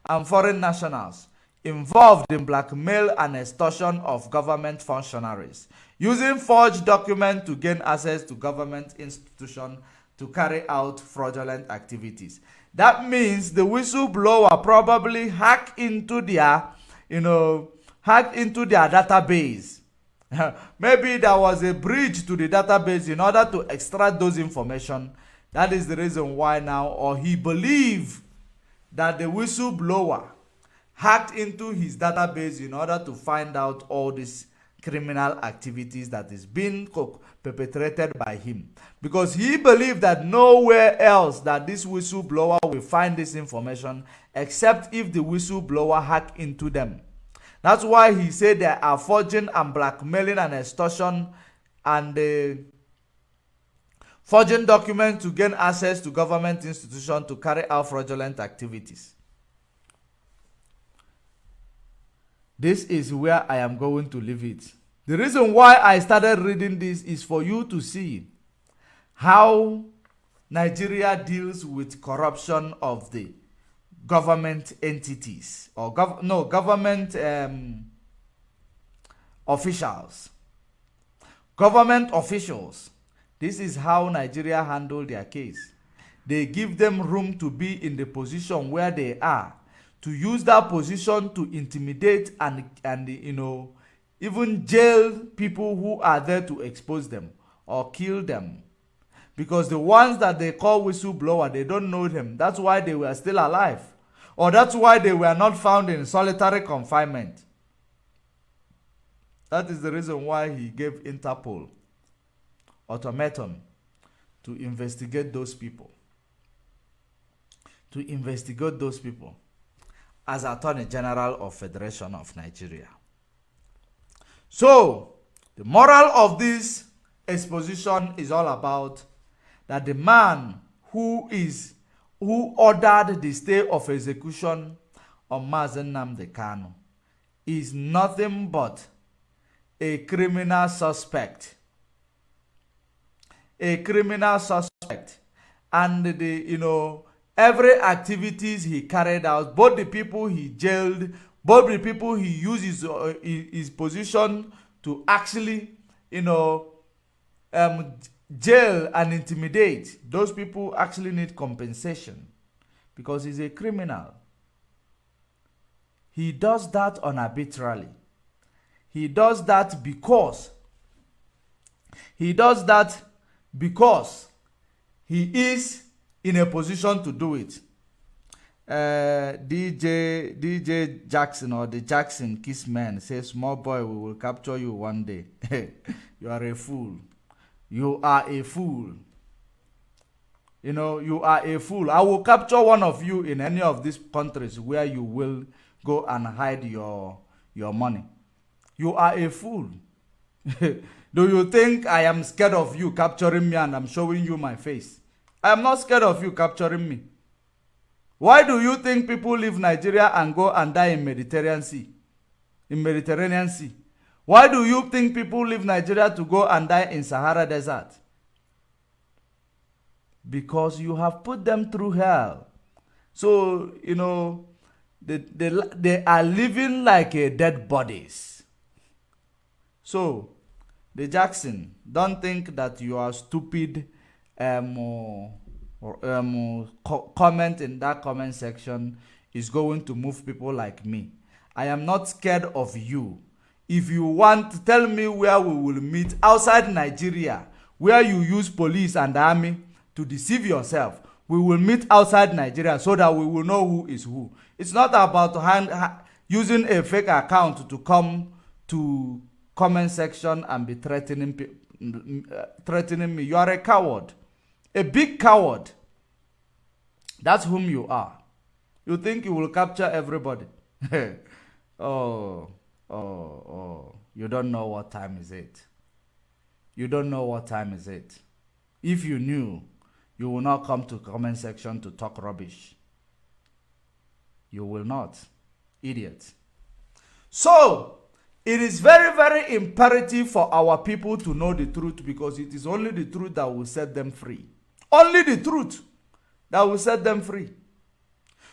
and foreign nationals involved in blackmail and extortion of government functionaries, using forged documents to gain access to government institutions to carry out fraudulent activities. That means the whistleblower probably hacked into their database. Maybe there was a breach to the database in order to extract those information. That is the reason why now, or he believed that the whistleblower hacked into his database in order to find out all these criminal activities that is being perpetrated by him, because he believed that nowhere else that this whistleblower will find this information except if the whistleblower hacked into them. That's why he said they are forging and blackmailing and extortion and forging documents to gain access to government institutions to carry out fraudulent activities. This is where I am going to leave it. The reason why I started reading this is for you to see how Nigeria deals with corruption of the government entities or government officials. Government officials. This is how Nigeria handle their case. They give them room to be in the position where they are, to use that position to intimidate and even jail people who are there to expose them or kill them. Because the ones that they call whistleblower, they don't know them. That's why they were still alive. Or that's why they were not found in solitary confinement. That is the reason why he gave Interpol ultimatum to investigate those people. To investigate those people as Attorney General of Federation of Nigeria. So, the moral of this exposition is all about that the man who ordered the stay of execution on Mazen Nnamdi Kanu is nothing but a criminal suspect. A criminal suspect. And every activities he carried out, both the people he jailed, both the people he used his position to actually, jail and intimidate, those people actually need compensation because he's a criminal. He does that unarbitrarily. He does that because he is in a position to do it. DJ Jackson or the Jackson Kissman says, "Small boy, we will capture you one day." You are a fool. You are a fool. You are a fool. I will capture one of you in any of these countries where you will go and hide your money. You are a fool. Do you think I am scared of you capturing me and I'm showing you my face? I am not scared of you capturing me. Why do you think people leave Nigeria and go and die in Mediterranean Sea? Why do you think people leave Nigeria to go and die in Sahara Desert? Because you have put them through hell. So, they are living like dead bodies. So, The Jackson, don't think that your stupid comment in that comment section is going to move people like me. I am not scared of you. If you want to tell me where we will meet outside Nigeria, where you use police and army to deceive yourself, we will meet outside Nigeria so that we will know who is who. It's not about using a fake account to come to comment section and be threatening me. You are a coward, a big coward. That's whom you are. You think you will capture everybody? Oh, you don't know what time is it. You don't know what time is it. If you knew, you will not come to comment section to talk rubbish. You will not. Idiot. So, it is very, very imperative for our people to know the truth, because it is only the truth that will set them free. Only the truth that will set them free.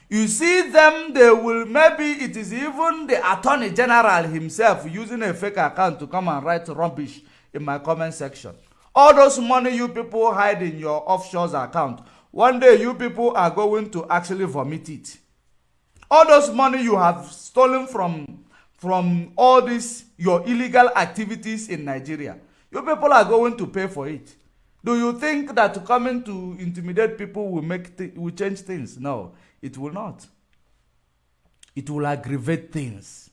You see them, they will, maybe it is even the Attorney General himself using a fake account to come and write rubbish in my comment section. All those money you people hide in your offshore account, one day you people are going to actually vomit it. All those money you have stolen from all these your illegal activities in Nigeria, you people are going to pay for it. Do you think that coming to intimidate people will change things? No, it will not. It will aggravate things,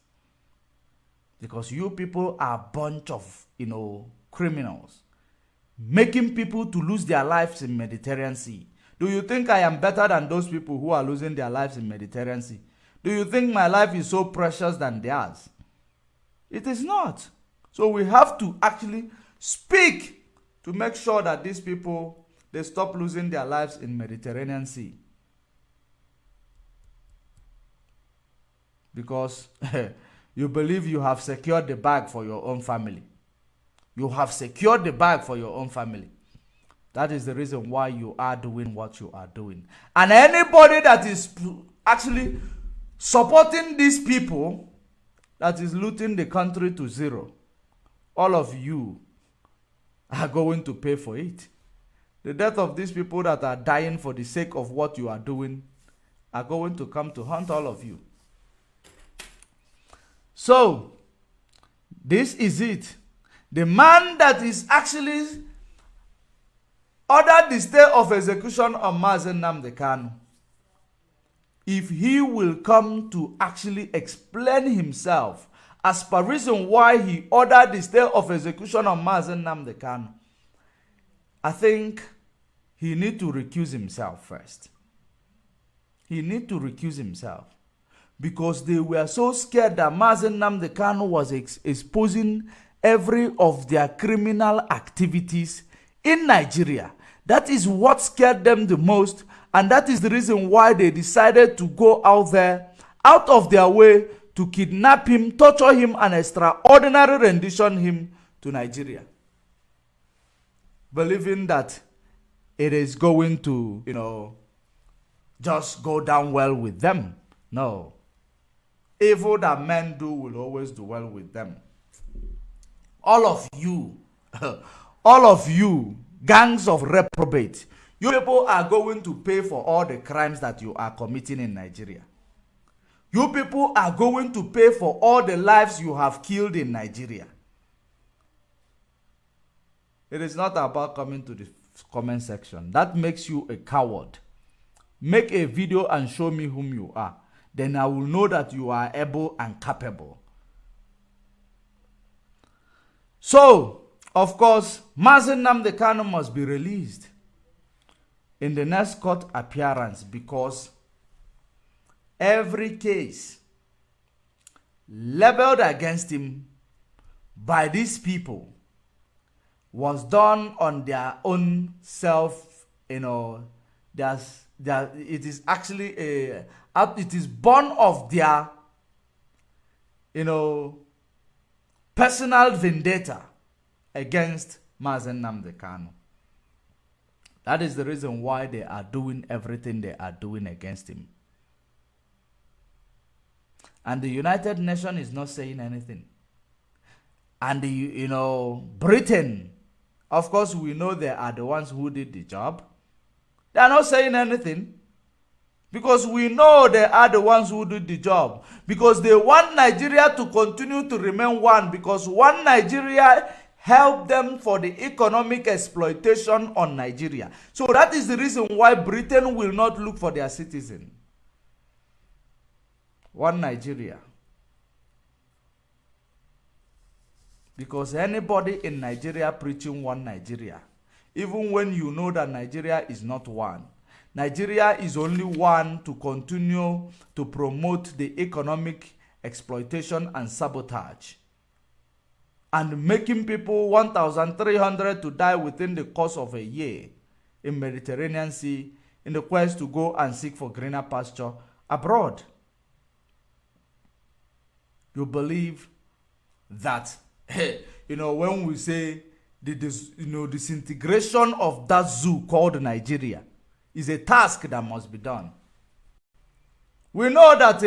because you people are a bunch of criminals, making people to lose their lives in Mediterranean Sea. Do you think I am better than those people who are losing their lives in Mediterranean Sea? Do you think my life is so precious than theirs? It is not. So we have to actually speak to make sure that these people, they stop losing their lives in Mediterranean Sea. Because you believe you have secured the bag for your own family. You have secured the bag for your own family. That is the reason why you are doing what you are doing. And anybody that is actually supporting these people, that is looting the country to zero, all of you are going to pay for it. The death of these people that are dying for the sake of what you are doing are going to come to hunt all of you. So, this is it. The man that is actually ordered the stay of execution on Mazen Nnamdi Kanu, if he will come to actually explain himself as per reason why he ordered the stay of execution on Mazen Nnamdi Kanu, I think he need to recuse himself first. He need to recuse himself, because they were so scared that Mazen Nnamdi Kanu was exposing every of their criminal activities in Nigeria. That is what scared them the most, and that is the reason why they decided to go out there, out of their way, to kidnap him, torture him, and extraordinary rendition him to Nigeria, believing that it is going to, just go down well with them. No. Evil that men do will always do well with them. All of you, all of you, gangs of reprobates, you people are going to pay for all the crimes that you are committing in Nigeria. You people are going to pay for all the lives you have killed in Nigeria. It is not about coming to the comment section. That makes you a coward. Make a video and show me whom you are. Then I will know that you are able and capable. So, of course, Mazen Nnamdi Kanu must be released in the next court appearance, because every case labeled against him by these people was done on their own self. It is actually it is born of their personal vendetta against Mazen Nnamdi Kanu. That is the reason why they are doing everything they are doing against him. And the United Nations is not saying anything. And, Britain, of course, we know they are the ones who did the job. They are not saying anything. Because we know they are the ones who did the job. Because they want Nigeria to continue to remain one. Because one Nigeria helped them for the economic exploitation on Nigeria. So that is the reason why Britain will not look for their citizen. One Nigeria. Because anybody in Nigeria preaching one Nigeria, even when you know that Nigeria is not one, Nigeria is only one to continue to promote the economic exploitation and sabotage, and making people 1,300 to die within the course of a year in Mediterranean Sea in the quest to go and seek for greener pasture abroad. You believe that, when we say the disintegration of that zoo called Nigeria is a task that must be done. We know that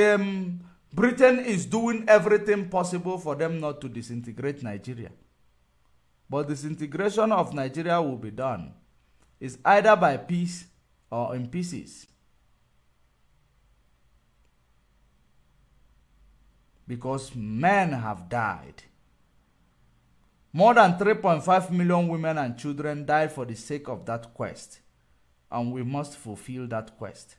Britain is doing everything possible for them not to disintegrate Nigeria. But disintegration of Nigeria will be done. It's either by peace or in pieces. Because men have died. More than 3.5 million women and children died for the sake of that quest. And we must fulfill that quest.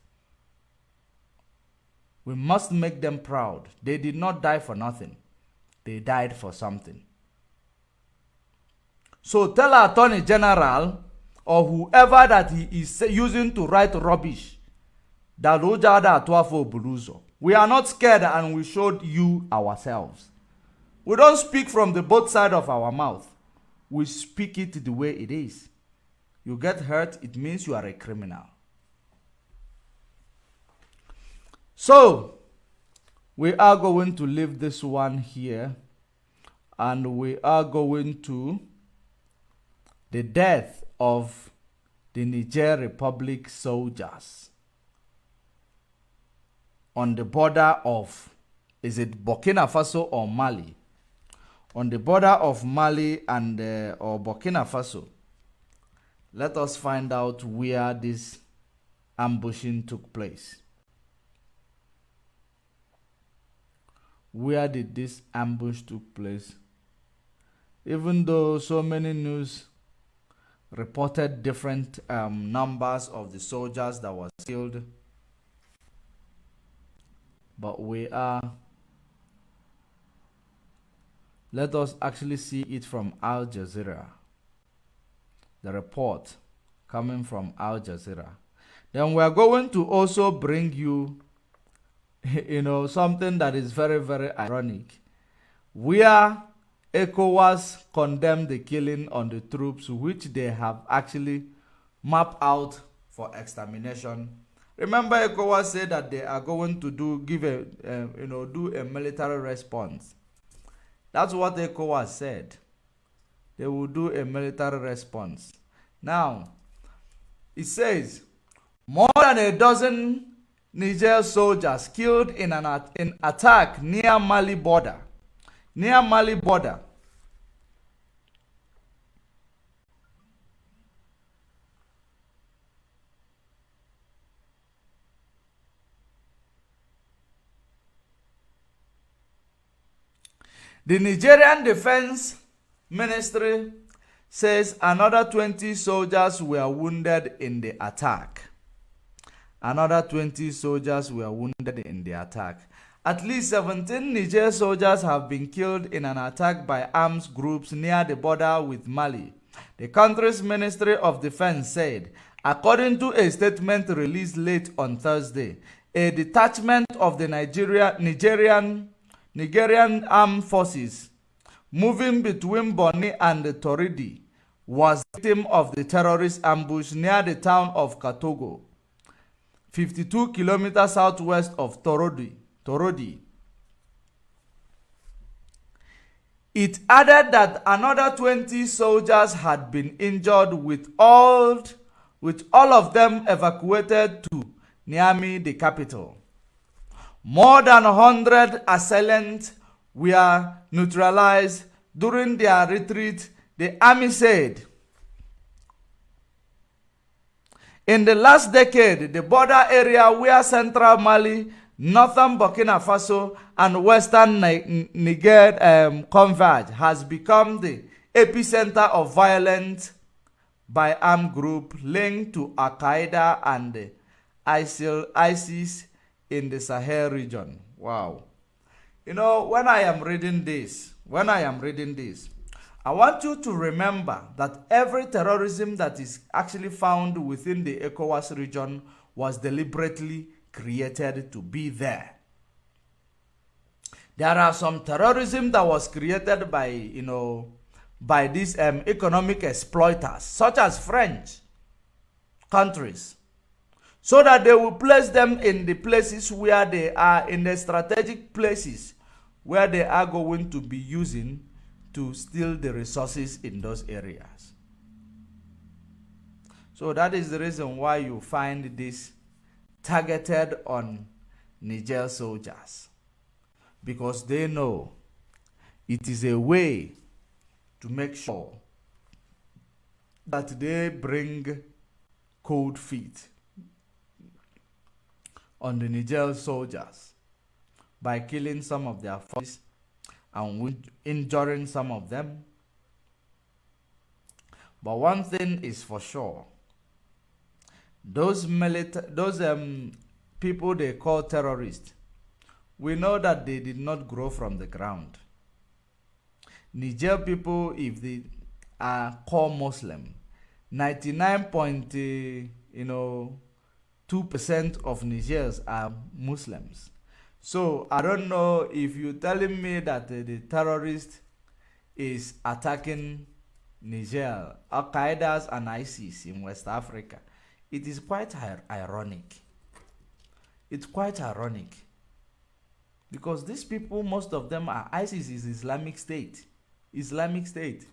We must make them proud. They did not die for nothing. They died for something. So tell our Attorney General or whoever that he is using to write rubbish that we are not scared, and we showed you ourselves. We don't speak from the both sides of our mouth. We speak it the way it is. You get hurt, it means you are a criminal. So, we are going to leave this one here, and we are going to the death of the Niger Republic soldiers on the border of, is it Burkina Faso or Mali? On the border of Mali and or Burkina Faso. Let us find out where this ambushing took place. Where did this ambush took place? Even though so many news reported different numbers of the soldiers that was killed, but let us actually see it from Al Jazeera. The report coming from Al Jazeera. Then we are going to also bring you, something that is very, very ironic. Where ECOWAS condemned the killing on the troops, which they have actually mapped out for extermination. Remember, ECOWAS said that they are going to do a military response. That's what ECOWAS said. They will do a military response. Now, it says more than a dozen Niger soldiers killed in an attack near Mali border. Near Mali border. The Nigerian Defense Ministry says another 20 soldiers were wounded in the attack. Another 20 soldiers were wounded in the attack. At least 17 Niger soldiers have been killed in an attack by armed groups near the border with Mali. The country's Ministry of Defense said, according to a statement released late on Thursday, a detachment of the Nigerian armed forces moving between Boni and Torodi was victim of the terrorist ambush near the town of Katogo, 52 kilometers southwest of Torodi. It added that another 20 soldiers had been injured, with all of them evacuated to Niamey, the capital. More than 100 assailants were neutralized During their retreat, the army said, in the last decade, the border area where central Mali, northern Burkina Faso, and western Niger converge has become the epicenter of violence by armed group linked to Al-Qaeda and ISIS in the Sahel region. Wow. You know, when I am reading this, I want you to remember that every terrorism that is actually found within the ECOWAS region was deliberately created to be there. There are some terrorism that was created by, by these economic exploiters, such as French countries, so that they will place them in the places where they are, in the strategic places where they are going to be using to steal the resources in those areas. So that is the reason why you find this targeted on Niger soldiers, because they know it is a way to make sure that they bring cold feet on the Niger soldiers by killing some of their forces and injuring some of them. But one thing is for sure, those people they call terrorists, we know that they did not grow from the ground. Niger people, if they are called Muslim, 99.2% of Nigerians are Muslims. So I don't know if you're telling me that the terrorist is attacking Niger, Al-Qaeda and ISIS in West Africa. It is quite ironic. It's quite ironic. Because these people, most of them are ISIS is Islamic State. Islamic State.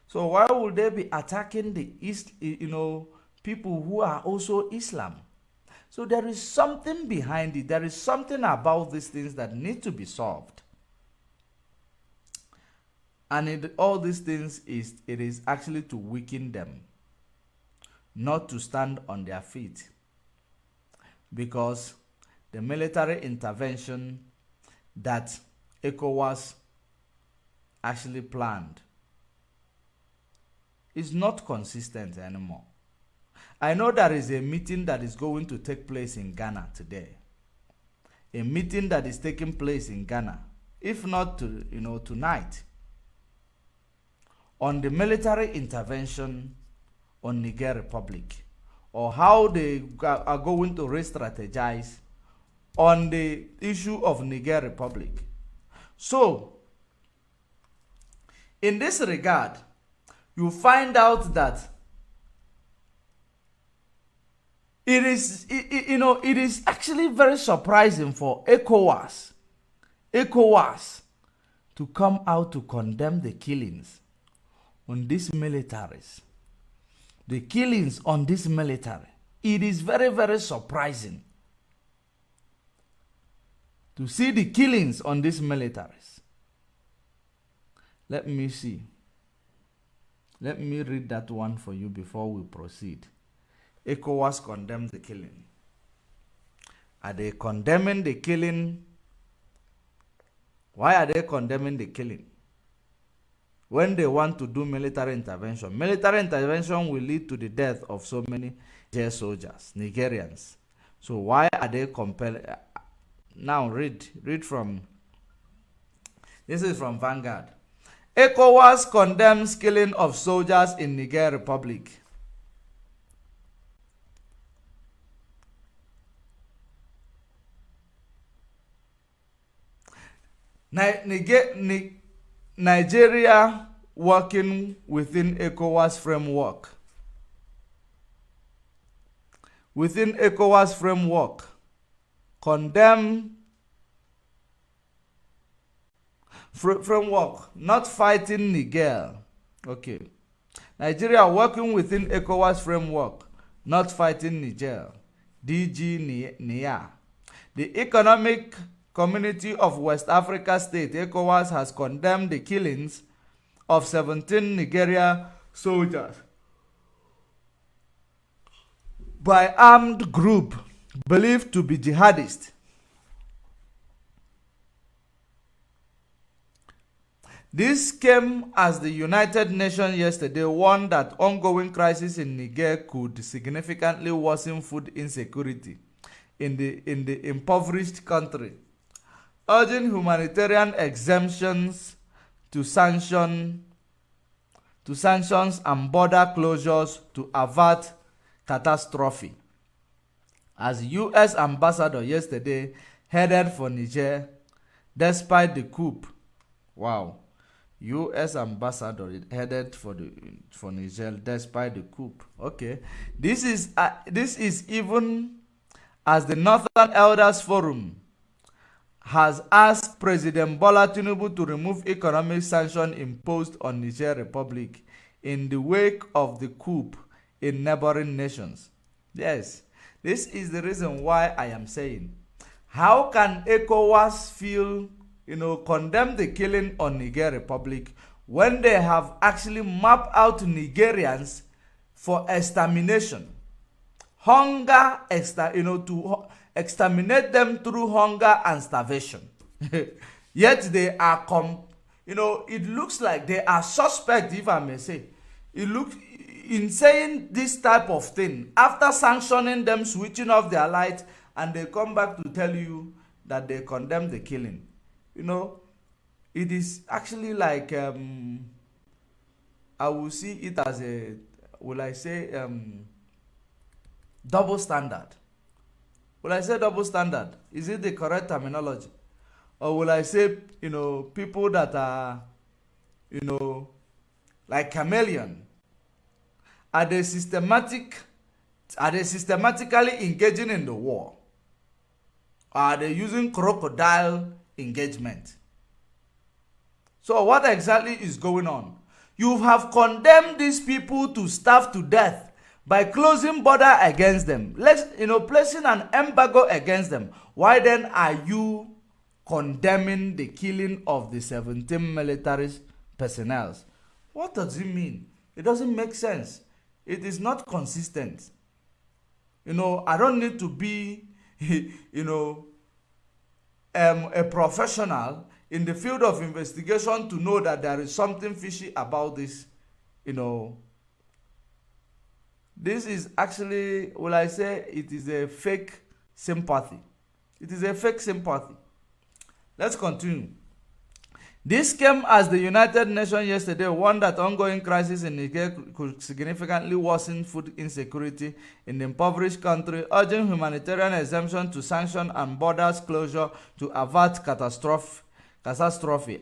So why would they be attacking the East, people who are also Islam? So there is something behind it. There is something about these things that need to be solved. And all these things it is actually to weaken them, not to stand on their feet. Because the military intervention that ECOWAS actually planned is not consistent anymore. I know there is a meeting that is going to take place in Ghana today. A meeting that is taking place in Ghana, if not tonight, on the military intervention on Niger Republic, or how they are going to re-strategize on the issue of Niger Republic. So, in this regard, you find out that it is actually very surprising for ECOWAS to come out to condemn the killings on these militaries. The killings on this military. It is very, very surprising to see the killings on these militaries. Let me see. Let me read that one for you before we proceed. ECOWAS condemned the killing. Are they condemning the killing? Why are they condemning the killing? When they want to do military intervention. Military intervention will lead to the death of so many Niger soldiers, Nigerians. So why are they compelled? Now read from, this is from Vanguard. ECOWAS condemns killing of soldiers in Niger Republic. Nigeria working within ECOWAS framework. Within ECOWAS framework, condemn framework, not fighting Niger. Okay. Nigeria working within ECOWAS framework, not fighting Niger. DG NIA. The Economic Community of West Africa State, ECOWAS, has condemned the killings of 17 Nigeria soldiers by armed group believed to be jihadists. This came as the United Nations yesterday warned that ongoing crisis in Niger could significantly worsen food insecurity in the impoverished country, urging humanitarian exemptions to sanctions and border closures to avert catastrophe. As U.S. ambassador yesterday headed for Niger despite the coup. Wow. U.S. ambassador headed for Niger despite the coup. Okay, this is even as the Northern Elders Forum has asked President Bola Tinubu to remove economic sanctions imposed on Niger Republic in the wake of the coup in neighboring nations. Yes, this is the reason why I am saying, how can ECOWAS condemn the killing on Niger Republic when they have actually mapped out Nigerians for extermination, hunger, to exterminate them through hunger and starvation. Yet they are it looks like they are suspect, if I may say. It looks in saying this type of thing after sanctioning them, switching off their light, and they come back to tell you that they condemn the killing. It is actually like I will see it as a, will I say, double standard. Will I say double standard? Is it the correct terminology? Or will I say, people that are, like chameleon? Are they systematically engaging in the war? Or are they using crocodile engagement? So what exactly is going on? You have condemned these people to starve to death by closing border against them, placing an embargo against them. Why then are you condemning the killing of the 17 military personnel? What does it mean? It doesn't make sense. It is not consistent. I don't need to be a professional in the field of investigation to know that there is something fishy about this. This is actually, will I say, it is a fake sympathy. It is a fake sympathy. Let's continue. This came as the United Nations yesterday warned that ongoing crisis in Niger could significantly worsen food insecurity in the impoverished country, urging humanitarian exemption to sanction and borders closure to avert catastrophe,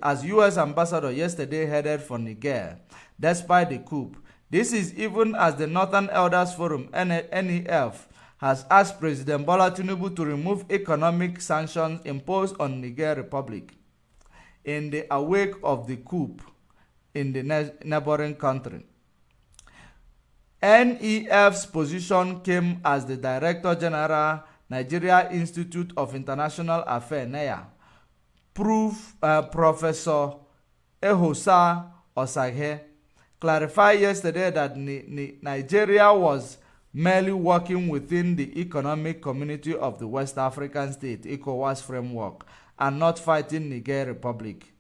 as U.S. ambassador yesterday headed for Niger, despite the coup. This is even as the Northern Elders Forum, NEF, has asked President Bola Tinubu to remove economic sanctions imposed on Niger Republic in the wake of the coup in the neighboring country. NEF's position came as the Director General, Nigeria Institute of International Affairs, NIA, Professor Ehosa Osage, clarified yesterday that Nigeria was merely working within the Economic Community of the West African State, ECOWAS framework, and not fighting Niger Republic.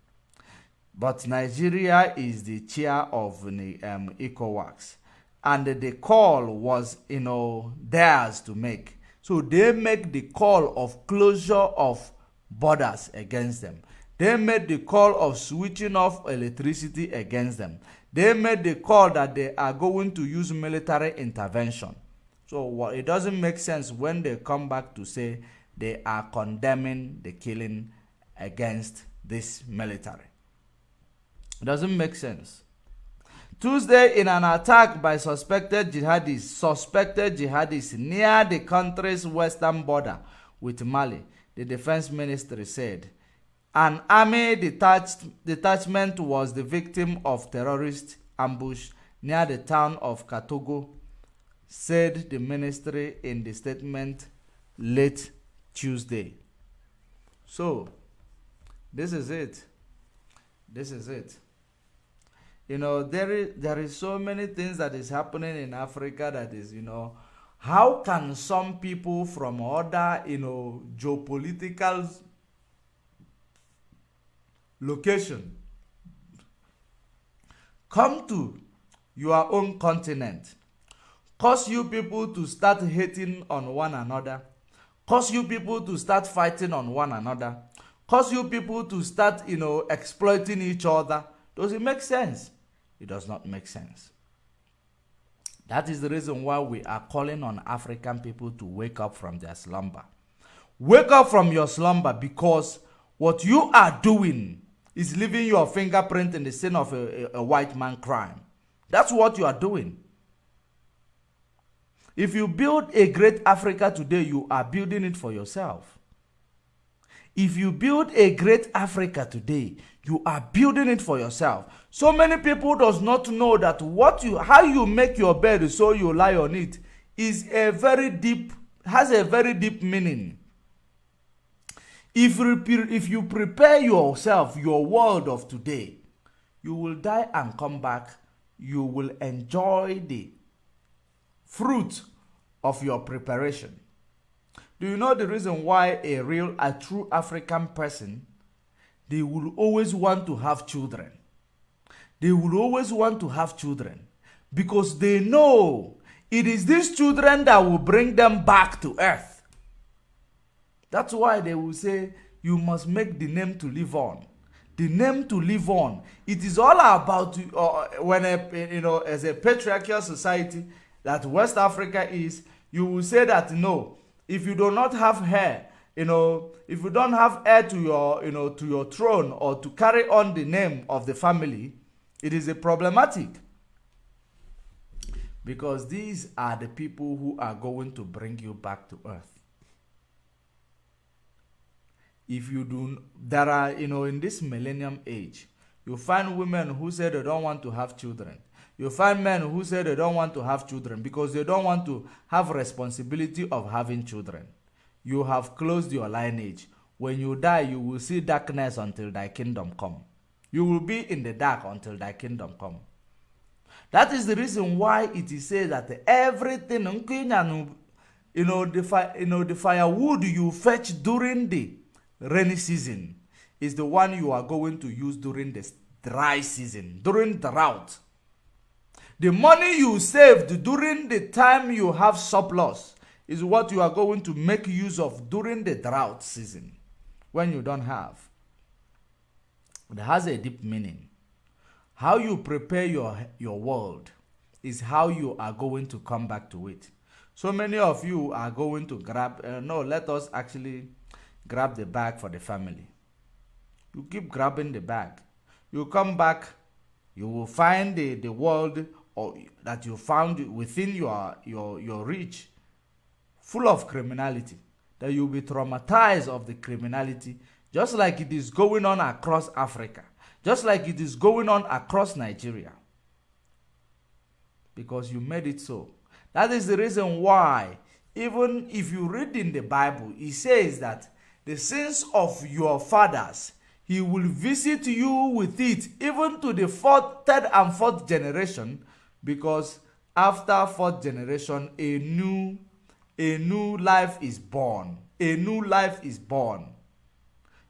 But Nigeria is the chair of ECOWAS, and the call was, theirs to make. So they make the call of closure of borders against them. They made the call of switching off electricity against them. They made the call that they are going to use military intervention. So it doesn't make sense when they come back to say they are condemning the killing against this military. It doesn't make sense. Tuesday, in an attack by suspected jihadists near the country's western border with Mali, the defense ministry said an army detachment was the victim of terrorist ambush near the town of Katogo, said the ministry in the statement late Tuesday. So, this is it. there is so many things that is happening in Africa that is, how can some people from other, geopolitical location come to your own continent, cause you people to start hating on one another, cause you people to start fighting on one another, cause you people to start, exploiting each other? Does it make sense? It does not make sense. That is the reason why we are calling on African people to wake up from their slumber. Wake up from your slumber, because what you are doing is leaving your fingerprint in the sin of a white man crime. That's what you are doing. If you build a great Africa today, you are building it for yourself. If you build a great Africa today, you are building it for yourself. So many people does not know that how you make your bed so you lie on it has a very deep meaning. If you prepare yourself, your world of today, you will die and come back. You will enjoy the fruit of your preparation. Do you know the reason why a true African person, they will always want to have children? They will always want to have children because they know it is these children that will bring them back to earth. That's why they will say you must make the name to live on. The name to live on. It is all about as a patriarchal society that West Africa is, you will say that no, if you do not have heir, if you don't have heir to your throne or to carry on the name of the family, it is a problematic. Because these are the people who are going to bring you back to earth. If you do, there are, in this millennium age, you find women who say they don't want to have children. You find men who say they don't want to have children because they don't want to have responsibility of having children. You have closed your lineage. When you die, you will see darkness until thy kingdom come. You will be in the dark until thy kingdom come. That is the reason why it is said that everything, the firewood you fetch during the rainy season is the one you are going to use during the dry season, during drought. The money you saved during the time you have surplus is what you are going to make use of during the drought season when you don't have. It has a deep meaning. How you prepare your world is how you are going to come back to it. So many of you are going to let us actually grab the bag for the family. You keep grabbing the bag. You come back, you will find the world that you found within your reach full of criminality, that you'll be traumatized of the criminality, just like it is going on across Africa, just like it is going on across Nigeria, because you made it so. That is the reason why, even if you read in the Bible, it says that the sins of your fathers, he will visit you with it, even to the third and fourth generation, because after fourth generation, a new life is born. A new life is born.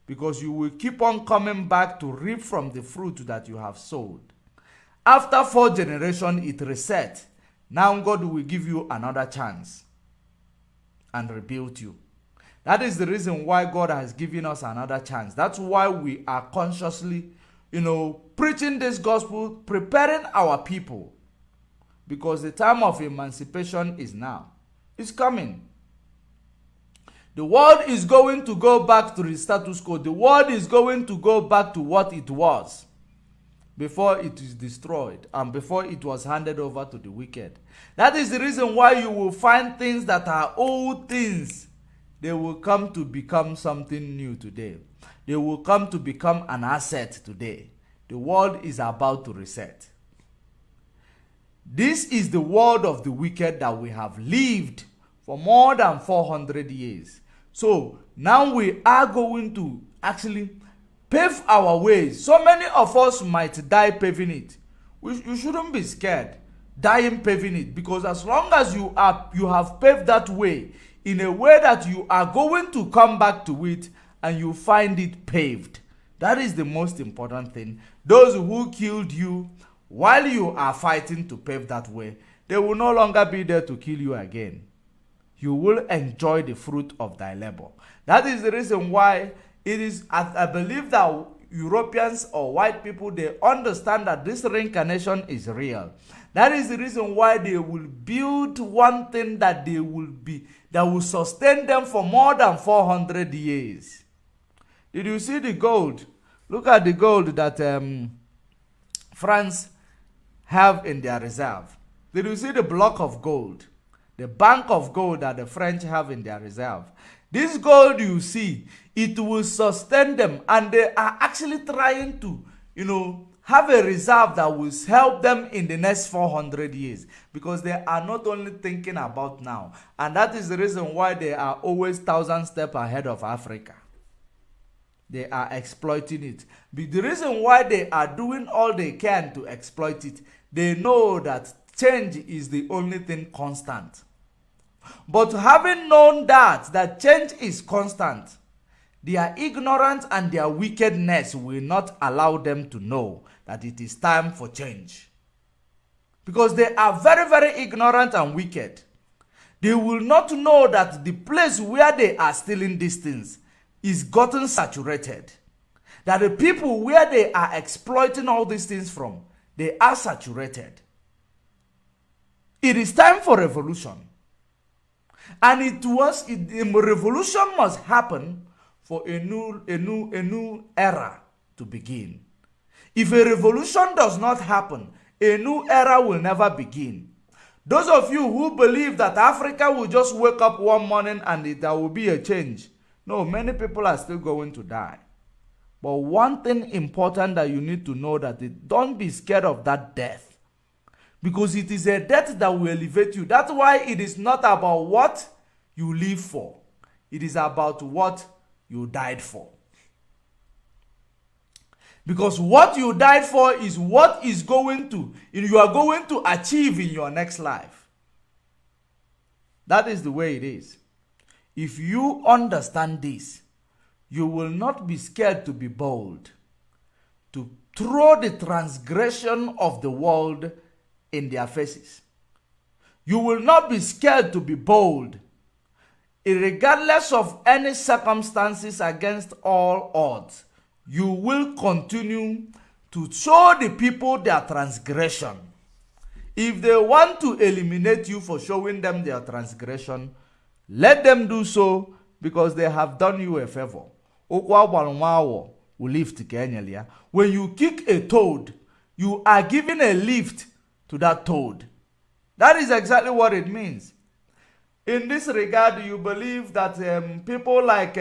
Because you will keep on coming back to reap from the fruit that you have sowed. After fourth generation, it resets. Now God will give you another chance and rebuild you. That is the reason why God has given us another chance. That's why we are consciously, preaching this gospel, preparing our people. Because the time of emancipation is now. It's coming. The world is going to go back to the status quo. The world is going to go back to what it was before it is destroyed and before it was handed over to the wicked. That is the reason why you will find things that are old things. They will come to become something new today. They will come to become an asset today. The world is about to reset. This is the world of the wicked that we have lived for more than 400 years. So now we are going to actually pave our ways. So many of us might die paving it. You shouldn't be scared dying paving it, because as long as you have paved that way in a way that you are going to come back to it and you find it paved, that is the most important thing. Those who killed you while you are fighting to pave that way, they will no longer be there to kill you again. You will enjoy the fruit of thy labor. That is the reason why it is, I believe that Europeans or white people, they understand that this reincarnation is real. That is the reason why they will build one thing that will sustain them for more than 400 years. Did you see the gold? Look at the gold that France have in their reserve. Did you see the block of gold? The bank of gold that the French have in their reserve. This gold you see, it will sustain them, and they are actually trying to, have a reserve that will help them in the next 400 years, because they are not only thinking about now, and that is the reason why they are always 1,000 steps ahead of Africa. They are exploiting it. But the reason why they are doing all they can to exploit it, they know that change is the only thing constant. But having known that change is constant, their ignorance and their wickedness will not allow them to know that it is time for change. Because they are very, very ignorant and wicked. They will not know that the place where they are stealing these things is gotten saturated. That the people where they are exploiting all these things from, they are saturated. It is time for revolution. And a revolution must happen for a new era to begin. If a revolution does not happen, a new era will never begin. Those of you who believe that Africa will just wake up one morning and there will be a change, no, many people are still going to die. But one thing important that you need to know, that don't be scared of that death. Because it is a death that will elevate you. That's why it is not about what you live for. It is about what you died for. Because what you died for is what you are going to achieve in your next life. That is the way it is. If you understand this, you will not be scared to be bold, to throw the transgression of the world in their faces. You will not be scared to be bold, regardless of any circumstances, against all odds. You will continue to show the people their transgression. If they want to eliminate you for showing them their transgression, let them do so, because they have done you a favor. When you kick a toad, you are giving a lift to that toad. That is exactly what it means. In this regard, you believe that people like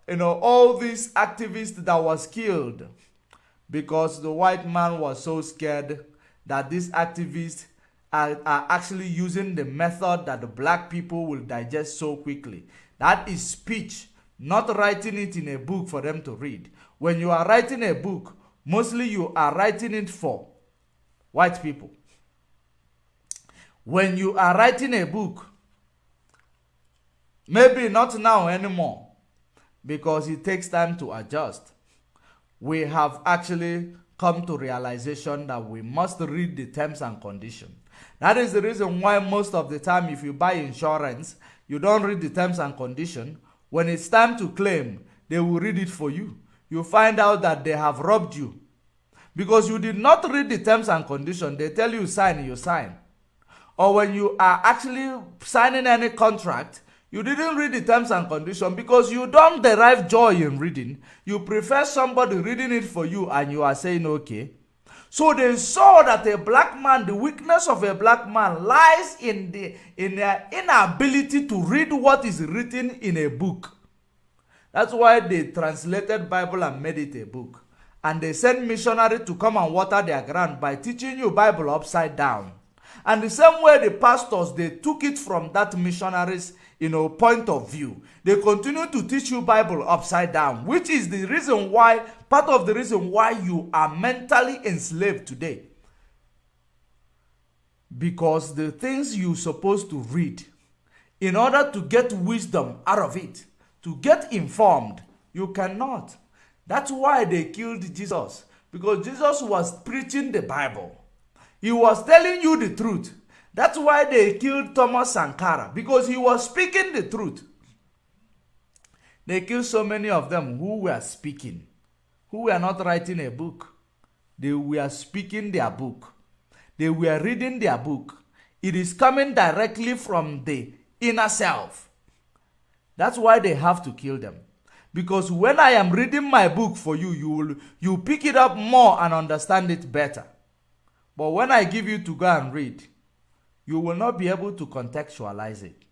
all these activists that was killed because the white man was so scared that these activists are actually using the method that the black people will digest so quickly. That is speech, not writing it in a book for them to read. When you are writing a book, mostly you are writing it for white people. When you are writing a book, maybe not now anymore, because it takes time to adjust. We have actually come to realization that we must read the terms and conditions. That is the reason why most of the time, if you buy insurance, you don't read the terms and conditions. When it's time to claim, they will read it for you. You find out that they have robbed you. Because you did not read the terms and conditions. They tell you sign, you sign. Or when you are actually signing any contract, you didn't read the terms and conditions because you don't derive joy in reading. You prefer somebody reading it for you and you are saying okay. So they saw that a black man, the weakness of a black man lies in their inability to read what is written in a book. That's why they translated Bible and made it a book. And they sent missionaries to come and water their ground by teaching you Bible upside down. And the same way the pastors, they took it from that missionaries, point of view. They continue to teach you Bible upside down, which is the reason why, part of the reason why you are mentally enslaved today. Because the things you're supposed to read, in order to get wisdom out of it, to get informed, you cannot. That's why they killed Jesus. Because Jesus was preaching the Bible. He was telling you the truth. That's why they killed Thomas Sankara. Because he was speaking the truth. They killed so many of them who were speaking. Who were not writing a book. They were speaking their book. They were reading their book. It is coming directly from the inner self. That's why they have to kill them. Because when I am reading my book for you, you pick it up more and understand it better. But when I give you to go and read, you will not be able to contextualize it.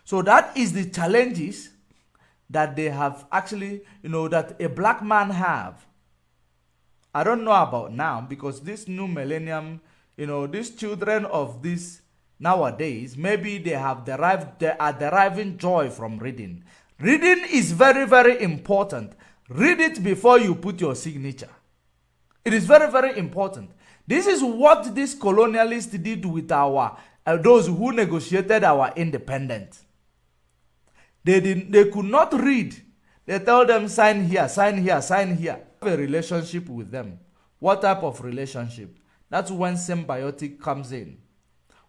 So that is the challenges that they have actually, that a black man have. I don't know about now, because this new millennium, these children of this nowadays, maybe they are deriving joy from reading. Reading is very, very important. Read it before you put your signature. It is very, very important. This is what these colonialists did with those who negotiated our independence. They could not read. They tell them, sign here, sign here, sign here. Have a relationship with them. What type of relationship? That's when symbiotic comes in.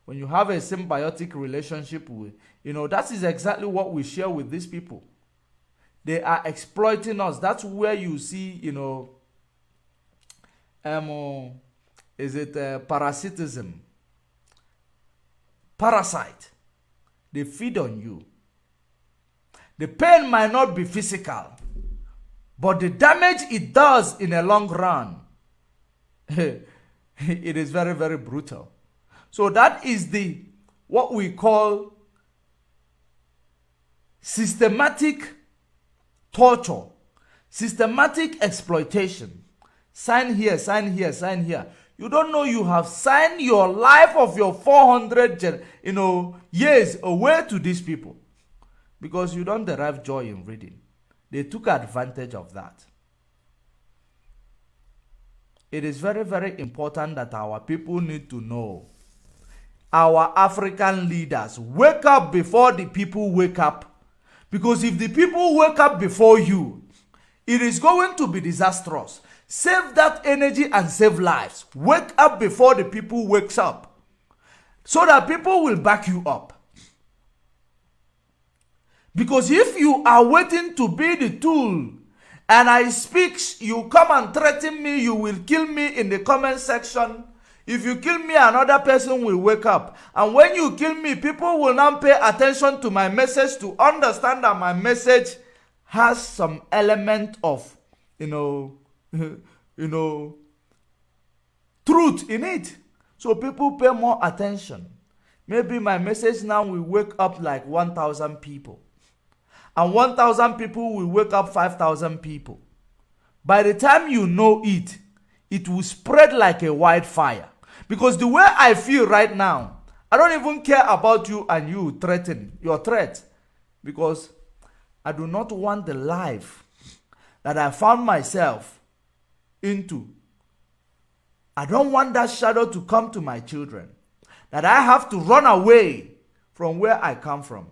When you have a symbiotic relationship with, that is exactly what we share with these people. They are exploiting us. That's where you see, parasitism? Parasite. They feed on you. The pain might not be physical, but the damage it does in a long run, it is very, very brutal. So that is what we call systematic torture, systematic exploitation. Sign here, sign here, sign here. You don't know you have signed your life of your 400 years away to these people. Because you don't derive joy in reading. They took advantage of that. It is very, very important that our people need to know. Our African leaders, wake up before the people wake up. Because if the people wake up before you, it is going to be disastrous. Save that energy and save lives. Wake up before the people wakes up. So that people will back you up. Because if you are waiting to be the tool and I speak, you come and threaten me, you will kill me in the comment section. If you kill me, another person will wake up. And when you kill me, people will now pay attention to my message to understand that my message has some element of, truth in it. So people pay more attention. Maybe my message now will wake up like 1,000 people. And 1,000 people will wake up 5,000 people. By the time you know it, it will spread like a wildfire. Because the way I feel right now, I don't even care about you and you threaten your threat. Because I do not want the life that I found myself into. I don't want that shadow to come to my children. That I have to run away from where I come from.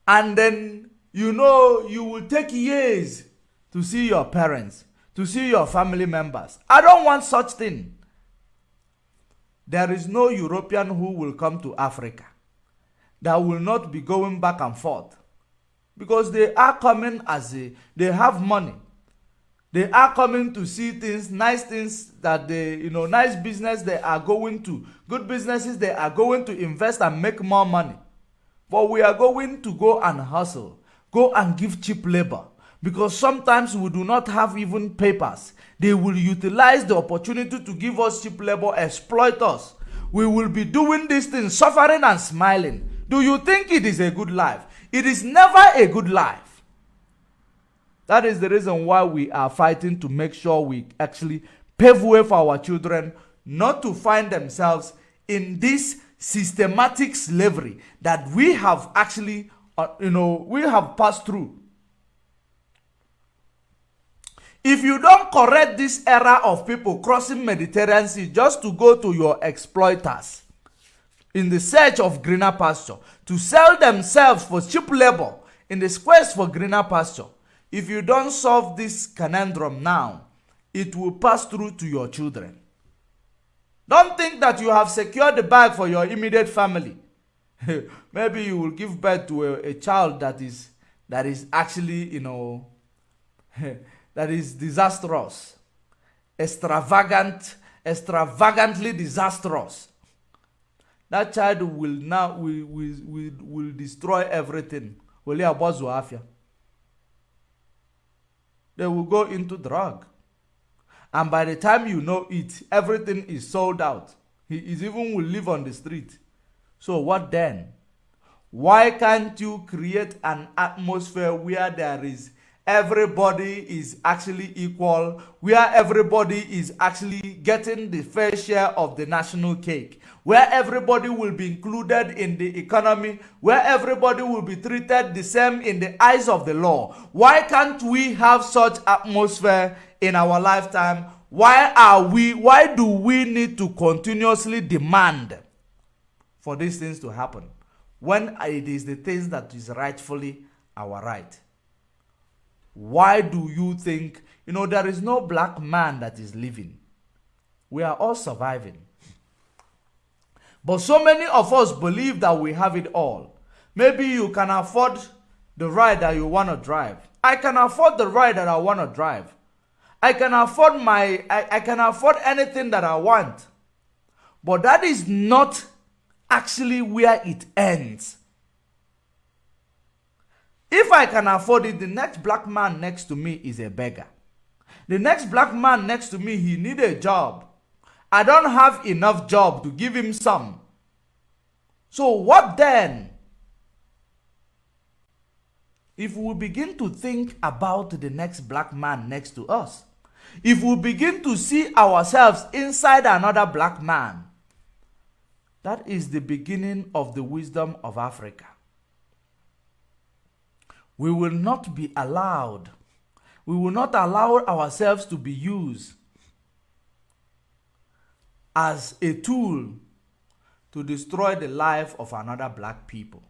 And then, you will take years to see your parents, to see your family members. I don't want such thing. There is no European who will come to Africa that will not be going back and forth. Because they are coming they have money. They are coming to see things, nice things that nice business they are going to. Good businesses they are going to invest and make more money. But we are going to go and hustle, go and give cheap labor. Because sometimes we do not have even papers. They will utilize the opportunity to give us cheap labor, exploit us. We will be doing these things, suffering and smiling. Do you think it is a good life? It is never a good life. That is the reason why we are fighting to make sure we actually pave way for our children not to find themselves in this systematic slavery that we have actually, we have passed through. If you don't correct this era of people crossing Mediterranean Sea just to go to your exploiters in the search of greener pasture, to sell themselves for cheap labor in the quest for greener pasture, if you don't solve this conundrum now, it will pass through to your children. Don't think that you have secured the bag for your immediate family. Maybe you will give birth to a child that is actually, that is disastrous, extravagantly disastrous. That child will destroy everything. They will go into drug. And by the time you know it, everything is sold out. He even will live on the street. So what then? Why can't you create an atmosphere where there is everybody is actually equal, where everybody is actually getting the fair share of the national cake, where everybody will be included in the economy, where everybody will be treated the same in the eyes of the law? Why can't we have such atmosphere in our lifetime? Why do we need to continuously demand for these things to happen when it is the things that is rightfully our right? Why do you think, there is no black man that is living? We are all surviving. But so many of us believe that we have it all. Maybe you can afford the ride that you want to drive. I can afford the ride that I want to drive. I can afford anything that I want. But that is not actually where it ends. If I can afford it, the next black man next to me is a beggar. The next black man next to me, he needs a job. I don't have enough job to give him some. So what then? If we begin to think about the next black man next to us, if we begin to see ourselves inside another black man, that is the beginning of the wisdom of Africa. We will not allow ourselves to be used as a tool to destroy the life of another black people.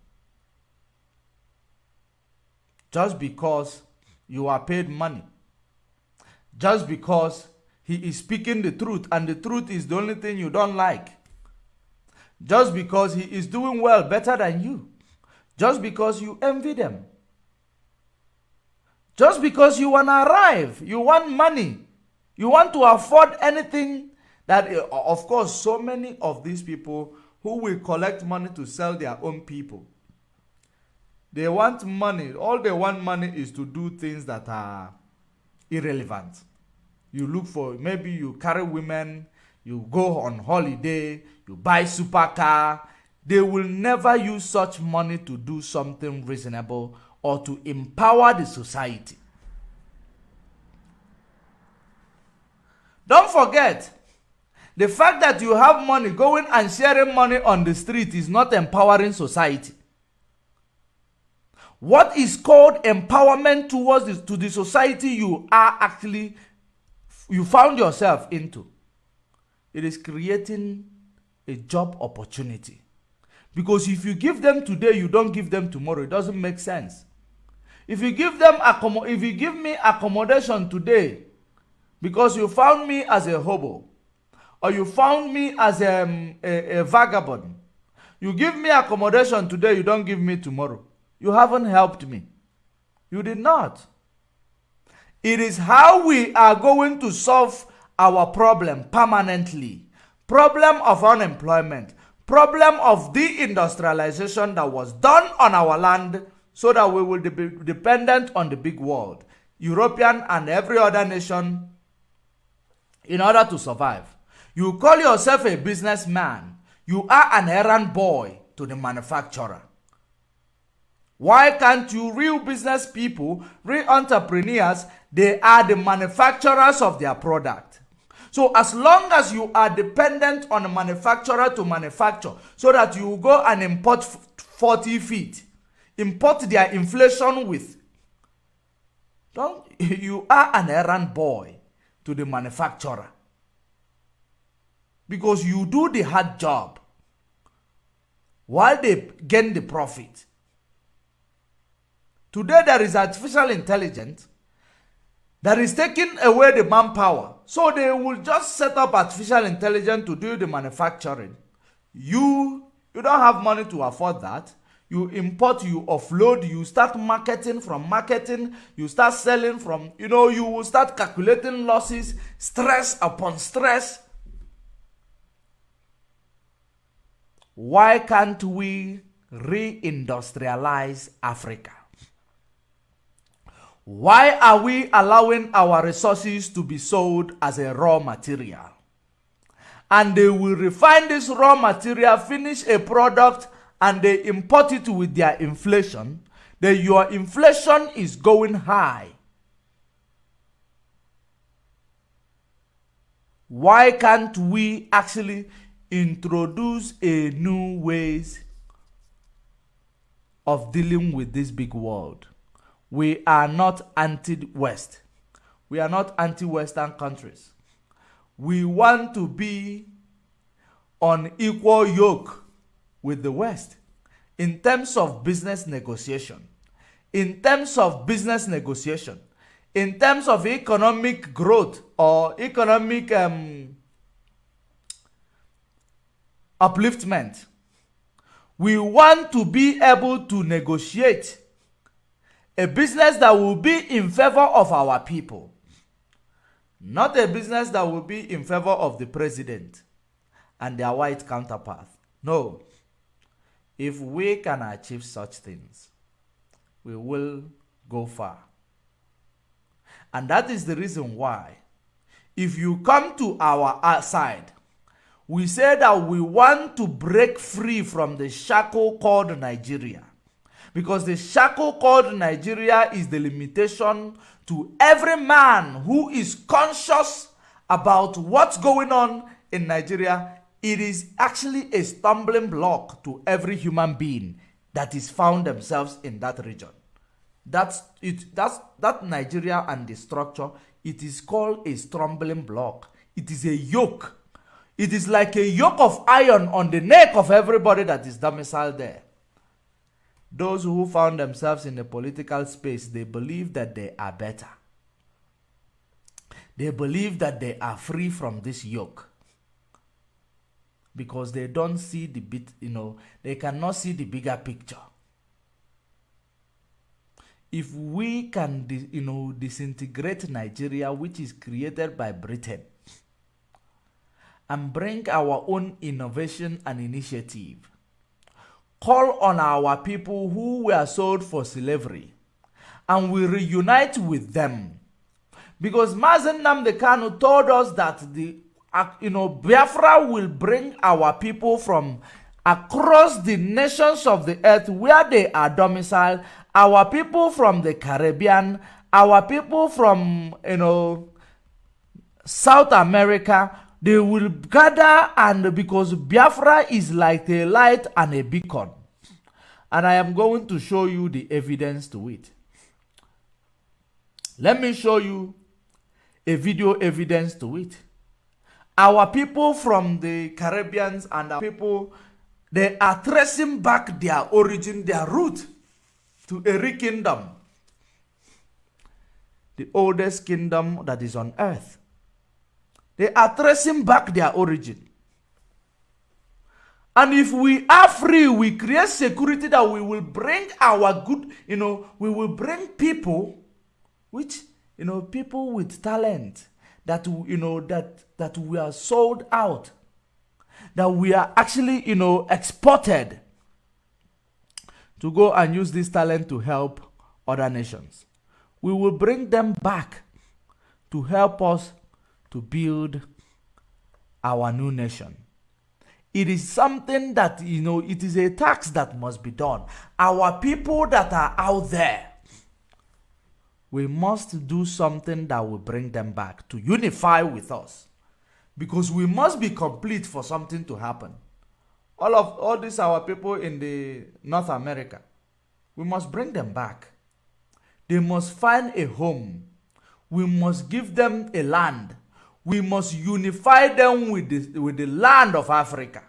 Just because you are paid money, just because he is speaking the truth and the truth is the only thing you don't like, just because he is doing well, better than you, just because you envy them, just because you want to arrive, you want money, you want to afford anything that, of course, so many of these people who will collect money to sell their own people, they want money. All they want money is to do things that are irrelevant. You look for, maybe you carry women, you go on holiday, you buy supercar. They will never use such money to do something reasonable or to empower the society. Don't forget, the fact that you have money, going and sharing money on the street is not empowering society. What is called empowerment to the society you found yourself into? It is creating a job opportunity. Because if you give them today, you don't give them tomorrow. It doesn't make sense. If you give me accommodation today, because you found me as a hobo, or you found me as a vagabond, you give me accommodation today, you don't give me tomorrow. You haven't helped me. You did not. It is how we are going to solve our problem permanently. Problem of unemployment. Problem of deindustrialization that was done on our land so that we will be dependent on the big world, European and every other nation, in order to survive. You call yourself a businessman. You are an errand boy to the manufacturer. Why can't you, real business people, real entrepreneurs, they are the manufacturers of their product. So as long as you are dependent on a manufacturer to manufacture, so that you go and import 40 feet, import their inflation with, you are an errand boy to the manufacturer. Because you do the hard job while they gain the profit. Today there is artificial intelligence that is taking away the manpower. So they will just set up artificial intelligence to do the manufacturing. You don't have money to afford that. You import, you offload, you start marketing. From marketing, you start selling. From, you will start calculating losses, stress upon stress. Why can't we reindustrialize Africa? Why are we allowing our resources to be sold as a raw material? And they will refine this raw material, finish a product, and they import it with their inflation. Then your inflation is going high. Why can't we actually introduce a new ways of dealing with this big world? We are not anti-West. We are not anti-Western countries. We want to be on equal yoke with the West in terms of business negotiation, in terms of economic growth or economic upliftment. We want to be able to negotiate a business that will be in favor of our people, not a business that will be in favor of the president and their white counterpart. No. If we can achieve such things, we will go far. And that is the reason why, if you come to our side, we say that we want to break free from the shackle called Nigeria. Because the shackle called Nigeria is the limitation to every man who is conscious about what's going on in Nigeria. It is actually a stumbling block to every human being that is found themselves in that region. That's that Nigeria and the structure. It is called a stumbling block. It is a yoke. It is like a yoke of iron on the neck of everybody that is domiciled there. Those who found themselves in the political space, they believe that they are better. They believe that they are free from this yoke. Because they don't see the they cannot see the bigger picture. If we can, disintegrate Nigeria, which is created by Britain, and bring our own innovation and initiative, call on our people who were sold for slavery, and we reunite with them. Because Mazen Nnamdi Kanu told us that Biafra will bring our people from across the nations of the earth where they are domiciled, our people from the Caribbean, our people from, South America. They will gather, and because Biafra is like a light and a beacon. And I am going to show you the evidence to it. Let me show you a video evidence to it. Our people from the Caribbeans and our people, they are tracing back their origin, their root to Eri Kingdom. The oldest kingdom that is on earth. They are tracing back their origin. And if we are free, we create security that we will bring our good, we will bring people, which, people with talent that, that we are sold out, that we are actually, exported to go and use this talent to help other nations. We will bring them back to help us to build our new nation. It is something that, it is a task that must be done. Our people that are out there, we must do something that will bring them back to unify with us. because we must be complete for something to happen. All these our people in the North America, we must bring them back. They must find a home. We must give them a land. We must unify them with the land of Africa.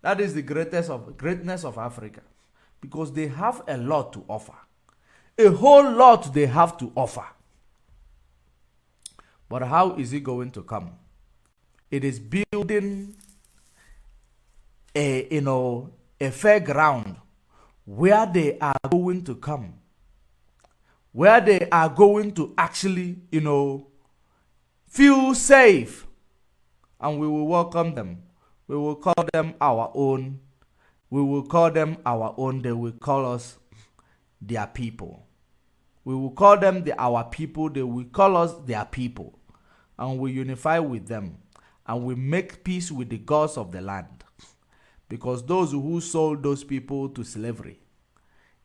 That is the greatness of Africa, because they have a lot to offer. A whole lot they have to offer. But how is it going to come? It is building a fair ground where they are going to come, where they are going to actually, feel safe, and we will welcome them. We will call them our own. We will call them our own. They will call us their people. We will call them our people. They will call us their people. And we unify with them. And we make peace with the gods of the land. Because those who sold those people to slavery,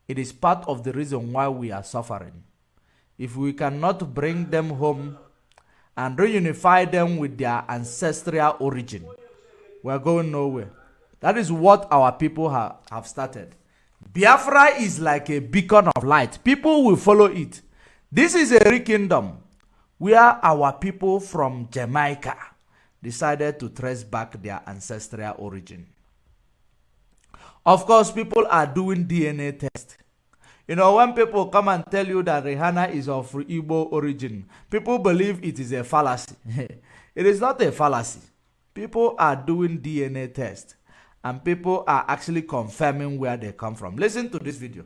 it is part of the reason why we are suffering. If we cannot bring them home and reunify them with their ancestral origin, we are going nowhere. That is what our people have started. Biafra is like a beacon of light. People will follow it. This is a rich kingdom where our people from Jamaica decided to trace back their ancestral origin. Of course, people are doing DNA tests. When people come and tell you that Rihanna is of Igbo origin, people believe it is a fallacy. It is not a fallacy. People are doing DNA tests, and people are actually confirming where they come from. Listen to this video.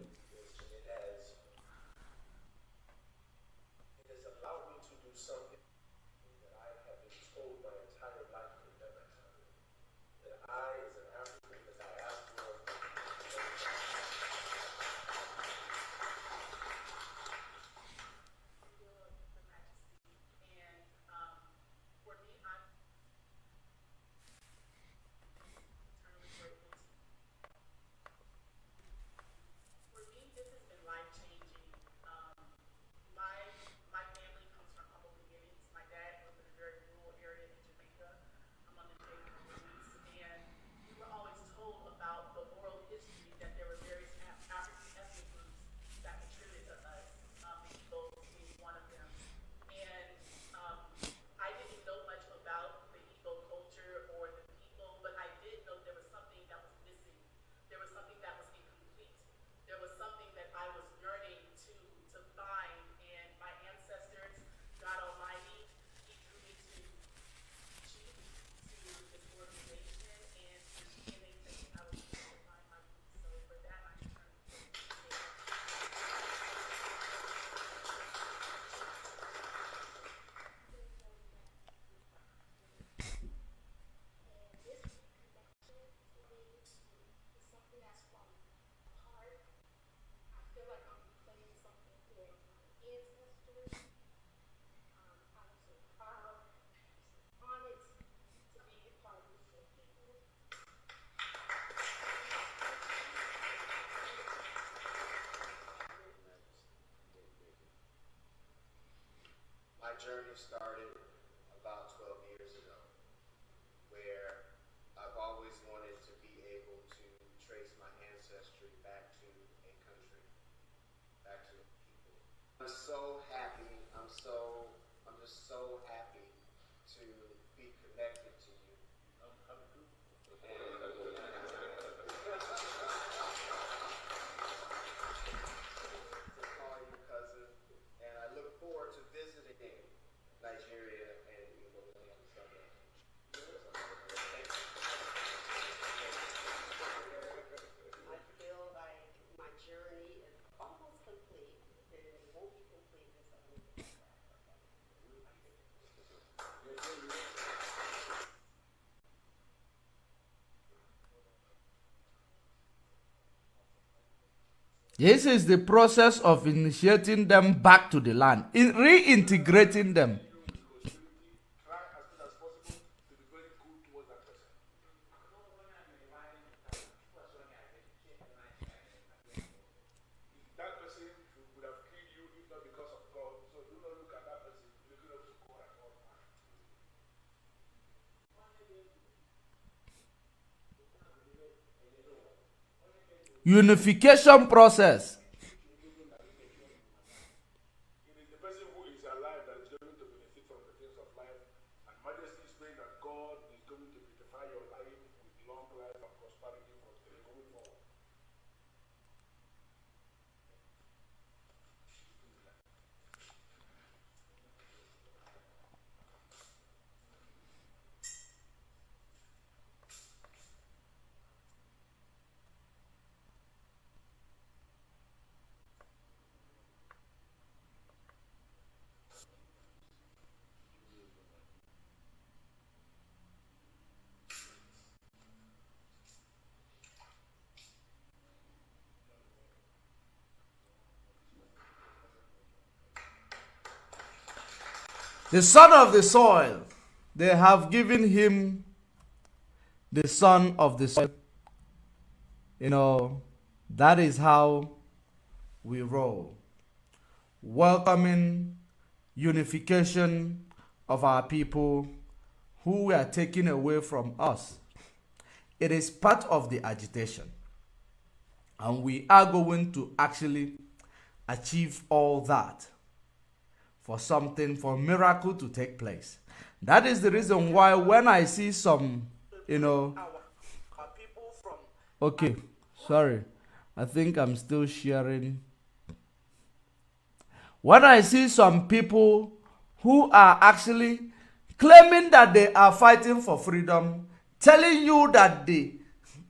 Journey started about 12 years ago, where I've always wanted to be able to trace my ancestry back to a country, back to people. I'm so happy. I'm just so happy to be connected to you. To call you cousin, and I look forward to visiting Nigeria and Igbo land someday. I feel like my journey is almost complete, and it won't be complete until we get to Africa. This is the process of initiating them back to the land, reintegrating them. unification process. It is the person who is alive that is going to benefit from the things of life. And Majesty is praying that God is going to beautify your life with long life and prosperity from today going forward. The son of the soil, they have given him the son of the soil. You know, that is how we roll. Welcoming unification of our people who were taken away from us. It is part of the agitation. And we are going to actually achieve all that for a miracle to take place. That is the reason why when I see some, okay, sorry, I think I'm still sharing. When I see some people who are actually claiming that they are fighting for freedom, telling you that the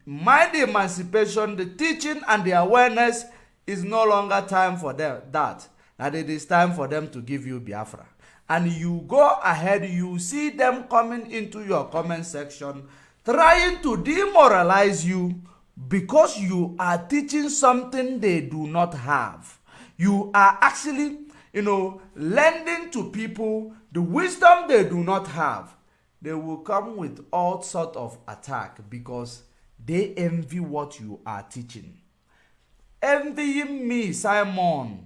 mind emancipation, the teaching and the awareness is no longer time for them, that it is time for them to give you Biafra. And you go ahead, you see them coming into your comment section, trying to demoralize you because you are teaching something they do not have. You are actually, lending to people the wisdom they do not have. They will come with all sort of attack because they envy what you are teaching. Envying me, Simon,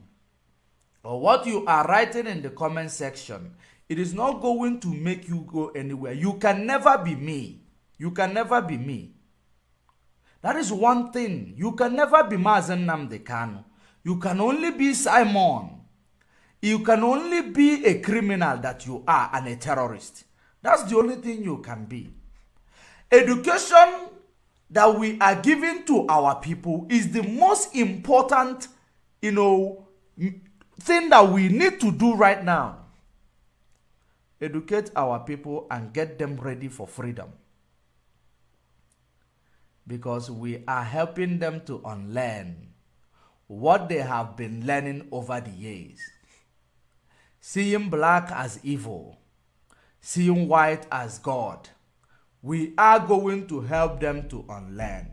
or what you are writing in the comment section, it is not going to make you go anywhere. You can never be me. You can never be me. That is one thing. You can never be Mazen Nnamdi Kanu. You can only be Simon. You can only be a criminal that you are and a terrorist. That's the only thing you can be. Education that we are giving to our people is the most important, thing that we need to do right now. Educate our people and get them ready for freedom. Because we are helping them to unlearn what they have been learning over the years. Seeing black as evil, seeing white as God. We are going to help them to unlearn.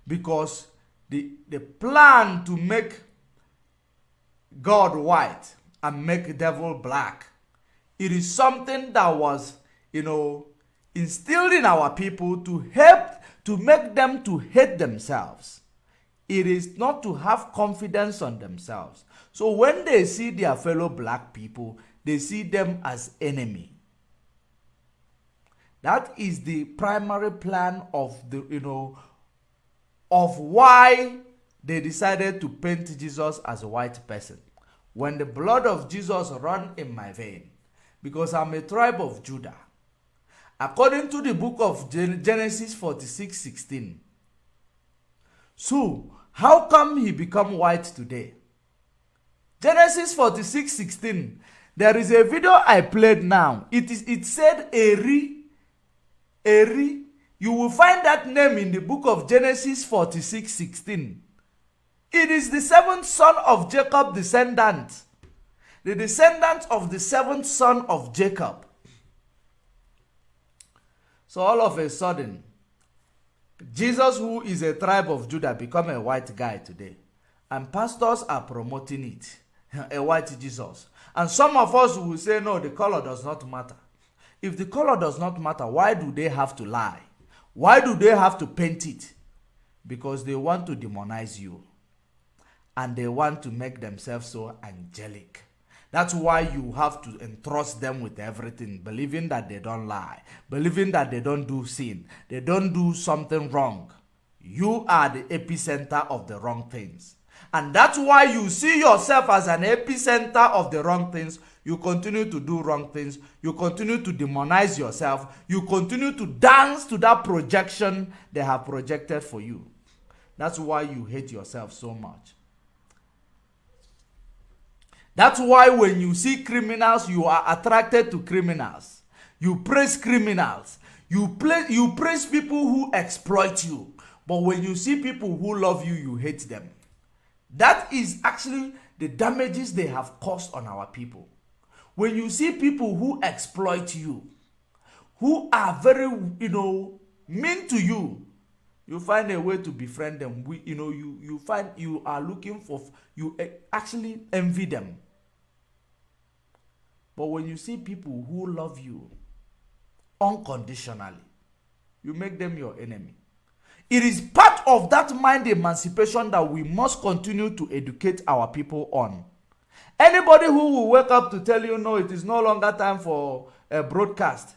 Because the plan to make God white and make devil black, it is something that was, instilled in our people to help to make them to hate themselves. It is not to have confidence on themselves. So when they see their fellow black people, they see them as enemy. That is the primary plan of of why they decided to paint Jesus as a white person. When the blood of Jesus run in my vein, because I'm a tribe of Judah. According to the book of Genesis 46:16. So, how come he become white today? Genesis 46:16. There is a video I played now. It said Eri. You will find that name in the book of Genesis 46:16. It is the seventh son of Jacob, descendant. The descendant of the seventh son of Jacob. So all of a sudden, Jesus, who is a tribe of Judah, become a white guy today. And pastors are promoting it. A white Jesus. And some of us will say, no, the color does not matter. If the color does not matter, why do they have to lie? Why do they have to paint it? Because they want to demonize you. And they want to make themselves so angelic. That's why you have to entrust them with everything, believing that they don't lie, believing that they don't do sin, they don't do something wrong. you are the epicenter of the wrong things. And that's why you see yourself as an epicenter of the wrong things. You continue to do wrong things. You continue to demonize yourself. You continue to dance to that projection they have projected for you. That's why you hate yourself so much. That's why when you see criminals, you are attracted to criminals. You praise criminals. You praise people who exploit you. But when you see people who love you, you hate them. That is actually the damages they have caused on our people. When you see people who exploit you, who are very, mean to you, you find a way to befriend them. You find you are looking for, you actually envy them. But when you see people who love you unconditionally, you make them your enemy. It is part of that mind emancipation that we must continue to educate our people on. Anybody who will wake up to tell you, no, it is no longer time for a broadcast,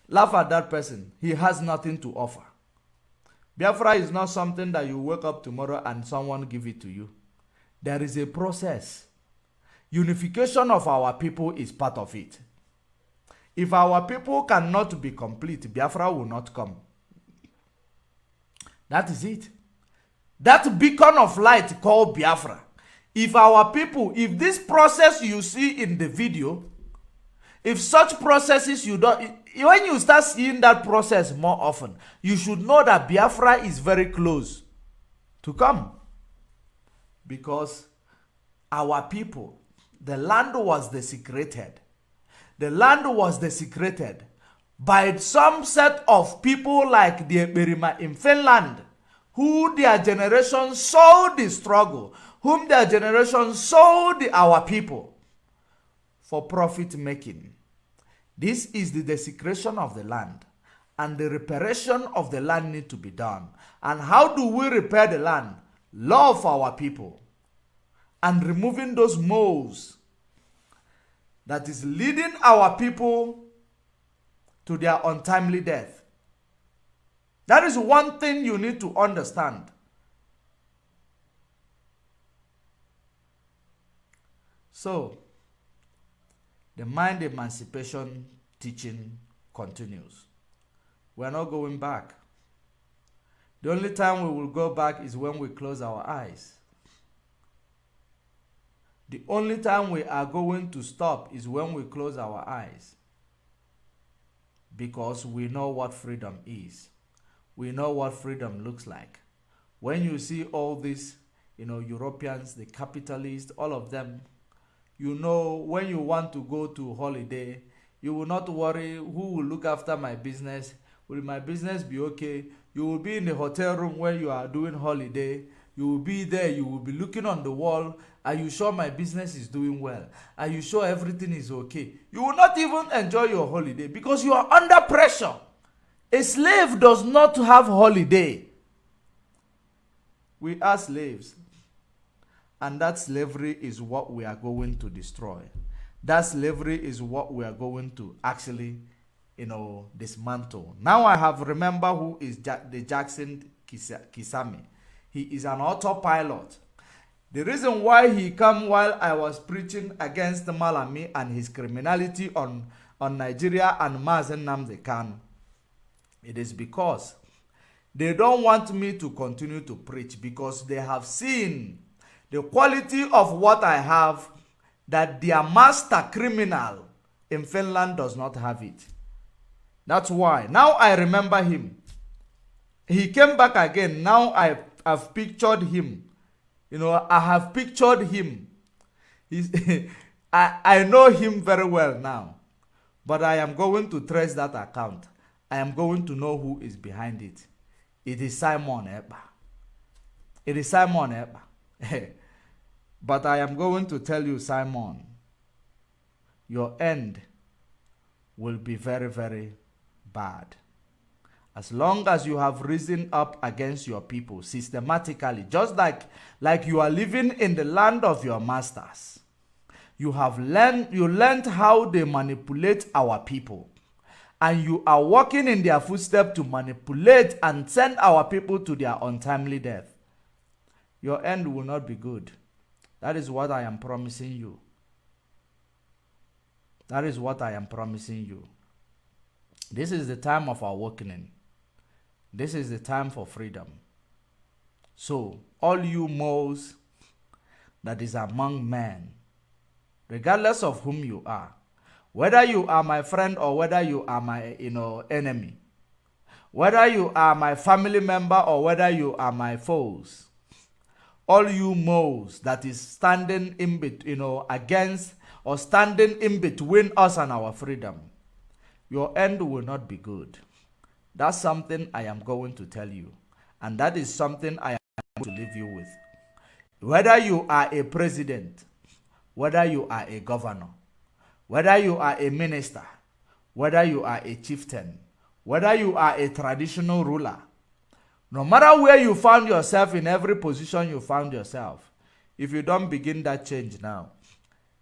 laugh at that person. He has nothing to offer. Biafra is not something that you wake up tomorrow and someone give it to you. There is a process. Unification of our people is part of it. If our people cannot be complete, Biafra will not come. That is it. That beacon of light called Biafra. If our people, if this process you see in the video, if such processes you don't, when you start seeing that process more often, you should know that Biafra is very close to come. Because our people, the land was desecrated. The land was desecrated by some set of people like the Eberima in Finland, who their generation saw the struggle, whom their generation saw our people for profit making. This is the desecration of the land, and the reparation of the land need to be done. And how do we repair the land? Love our people and removing those moles that is leading our people to their untimely death. That is one thing you need to understand. So, the mind emancipation teaching continues. We are not going back. The only time we will go back is when we close our eyes. The only time we are going to stop is when we close our eyes. Because we know what freedom is. We know what freedom looks like. When you see all these, Europeans, the capitalists, all of them, when you want to go to holiday, you will not worry, who will look after my business? Will my business be okay? You will be in the hotel room when you are doing holiday. You will be there, you will be looking on the wall. Are you sure my business is doing well? Are you sure everything is okay? You will not even enjoy your holiday because you are under pressure. A slave does not have holiday. We are slaves. And that slavery is what we are going to destroy. That slavery is what we are going to actually, dismantle. Now I have remember who is the Jackson Kisame. He is an autopilot. The reason why he came while I was preaching against Malami and his criminality on Nigeria and Mazen Nnamdi Kanu, it is because they don't want me to continue to preach, because they have seen the quality of what I have that their master criminal in Finland does not have it. That's why. Now I remember him. He came back again. Now I've pictured him. I have pictured him. I know him very well now. But I am going to trace that account. I am going to know who is behind it. It is Simon Ekpa. It is Simon Ekpa. But I am going to tell you, Simon, your end will be very, very bad. As long as you have risen up against your people systematically, just like you are living in the land of your masters, you learned how they manipulate our people. and you are walking in their footsteps to manipulate and send our people to their untimely death, your end will not be good. That is what I am promising you. That is what I am promising you. This is the time of awakening. This is the time for freedom. So, all you moles that is among men, regardless of whom you are, whether you are my friend or whether you are my enemy, whether you are my family member or whether you are my foes, all you moles that is standing in against or standing in between us and our freedom, your end will not be good. That's something I am going to tell you, and that is something I am going to leave you with. Whether you are a president, whether you are a governor, whether you are a minister, whether you are a chieftain, whether you are a traditional ruler, no matter where you found yourself, in every position you found yourself, if you don't begin that change now,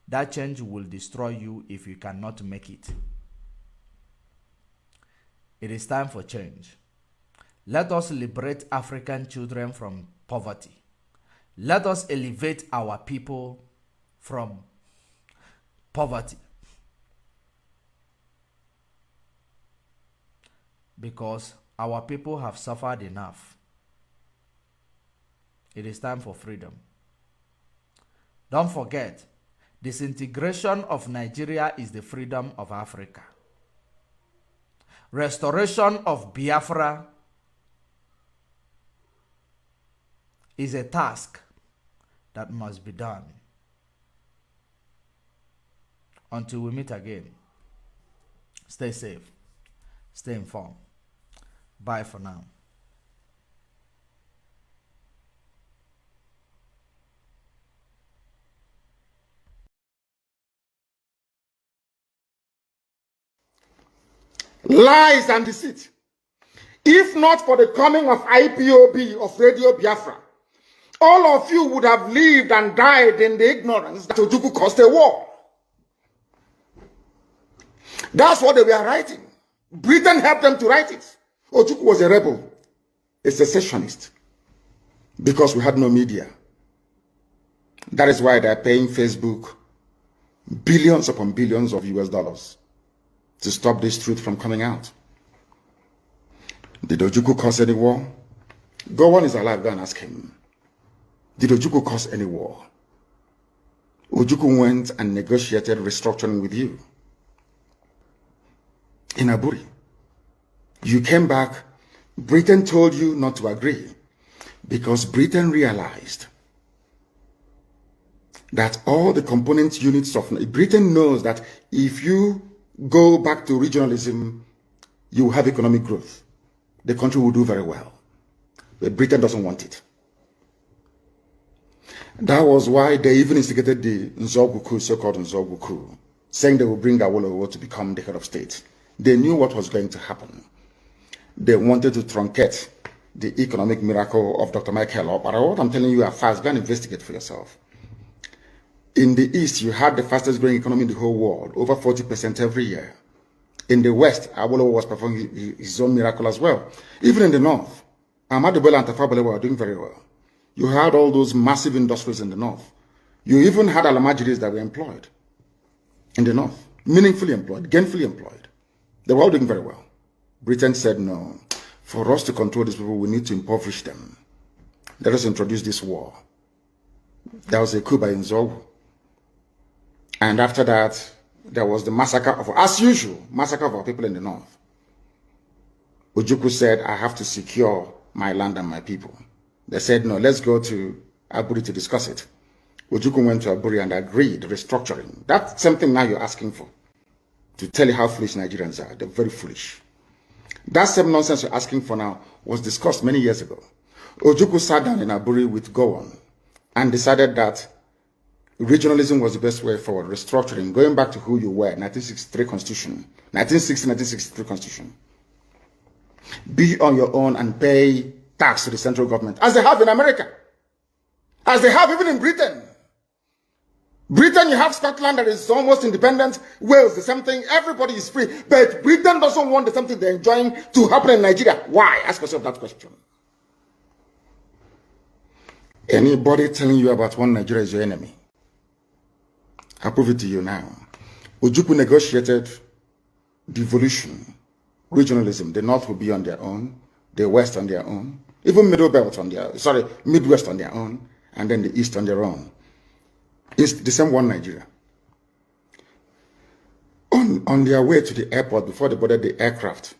that change will destroy you if you cannot make it. It is time for change. Let us liberate African children from poverty. Let us elevate our people from poverty. Because our people have suffered enough. It is time for freedom. Don't forget, disintegration of Nigeria is the freedom of Africa. Restoration of Biafra is a task that must be done. Until we meet again, stay safe, stay informed. Bye for now. Lies and deceit. If not for the coming of IPOB, of Radio Biafra, all of you would have lived and died in the ignorance that Ojukwu caused a war. That's what they were writing. Britain helped them to write it. Ojukwu was a rebel, a secessionist, because we had no media. That is why they're paying Facebook billions upon billions of US dollars to stop this truth from coming out. Did Ojukwu cause any war? Go on is alive, go and ask him. Did Ojukwu cause any war? Ojukwu went and negotiated restructuring with you in Aburi. You came back, Britain told you not to agree because Britain realized that all the component units of Britain knows that if you go back to regionalism, you will have economic growth. The country will do very well. But Britain doesn't want it. That was why they even instigated the Nzogwu coup, so-called Nzogwu coup, saying they will bring Awolowo to become the head of state. They knew what was going to happen. They wanted to truncate the economic miracle of Dr. Michael. But what I'm telling you are fast. Go and investigate for yourself. In the East, you had the fastest growing economy in the whole world, over 40% every year. In the West, Awolowo was performing his own miracle as well. Even in the North, Ahmadu Bello and Tafawa Balewa were doing very well. You had all those massive industries in the North. You even had Alamajiris that were employed in the North, meaningfully employed, gainfully employed. They were all doing very well. Britain said, no, for us to control these people, we need to impoverish them. Let us introduce this war. There was a coup by Nzogwu. And after that, there was the massacre of, as usual, massacre of our people in the North. Ojukwu said, I have to secure my land and my people. They said, no, let's go to Aburi to discuss it. Ojukwu went to Aburi and agreed, restructuring. That's something now you're asking for. To tell you how foolish Nigerians are. They're very foolish. That same nonsense you're asking for now was discussed many years ago. Ojukwu sat down in Aburi with Gowon and decided that regionalism was the best way forward, restructuring, going back to who you were, 1963 Constitution, 1963 Constitution. Be on your own and pay tax to the central government, as they have in America, as they have even in Britain. Britain, you have Scotland that is almost independent. Wales, the same thing. Everybody is free. But Britain doesn't want the same thing they're enjoying to happen in Nigeria. Why? Ask yourself that question. Anybody telling you about one Nigeria is your enemy. I'll prove it to you now. Ojukwu negotiated devolution, regionalism. The North will be on their own, the West on their own, even Midwest on their own, and then the East on their own. It's the same one Nigeria. On their way to the airport, before they boarded the aircraft,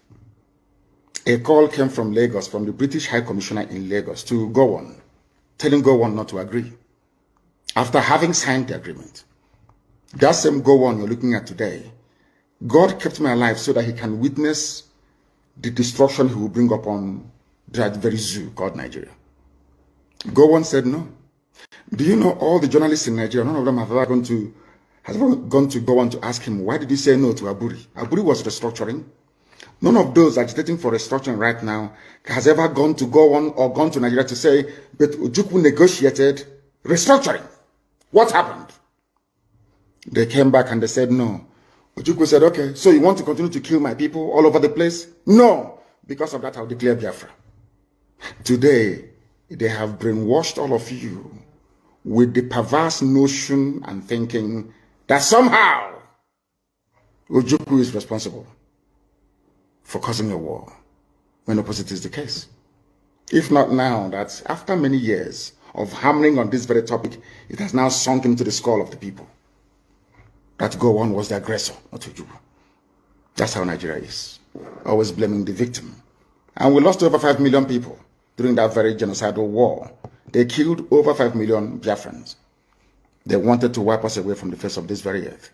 a call came from Lagos, from the British High Commissioner in Lagos to Gowon, telling Gowon not to agree. After having signed the agreement, that same Gowon you're looking at today, God kept me alive so that he can witness the destruction he will bring upon that very zoo called Nigeria. Gowon said no. Do you know all the journalists in Nigeria, none of them have ever gone to go on to ask him, why did he say no to Aburi? Aburi was restructuring. None of those agitating for restructuring right now has ever gone to go on or gone to Nigeria to say, but Ojukwu negotiated restructuring. What happened? They came back and they said no. Ojukwu said, okay, so you want to continue to kill my people all over the place? No. Because of that, I'll declare Biafra. Today, they have brainwashed all of you with the perverse notion and thinking that somehow Ojukwu is responsible for causing a war, when opposite is the case. If not now, that after many years of hammering on this very topic, it has now sunk into the skull of the people that Gowon was the aggressor, not Ojukwu. That's how Nigeria is, always blaming the victim. And we lost over 5 million people during that very genocidal war. They killed over 5 million Biafrans. They wanted to wipe us away from the face of this very earth.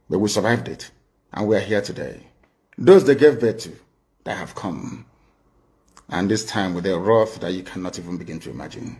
But we survived it, and we are here today. Those they gave birth to, they have come. And this time with a wrath that you cannot even begin to imagine.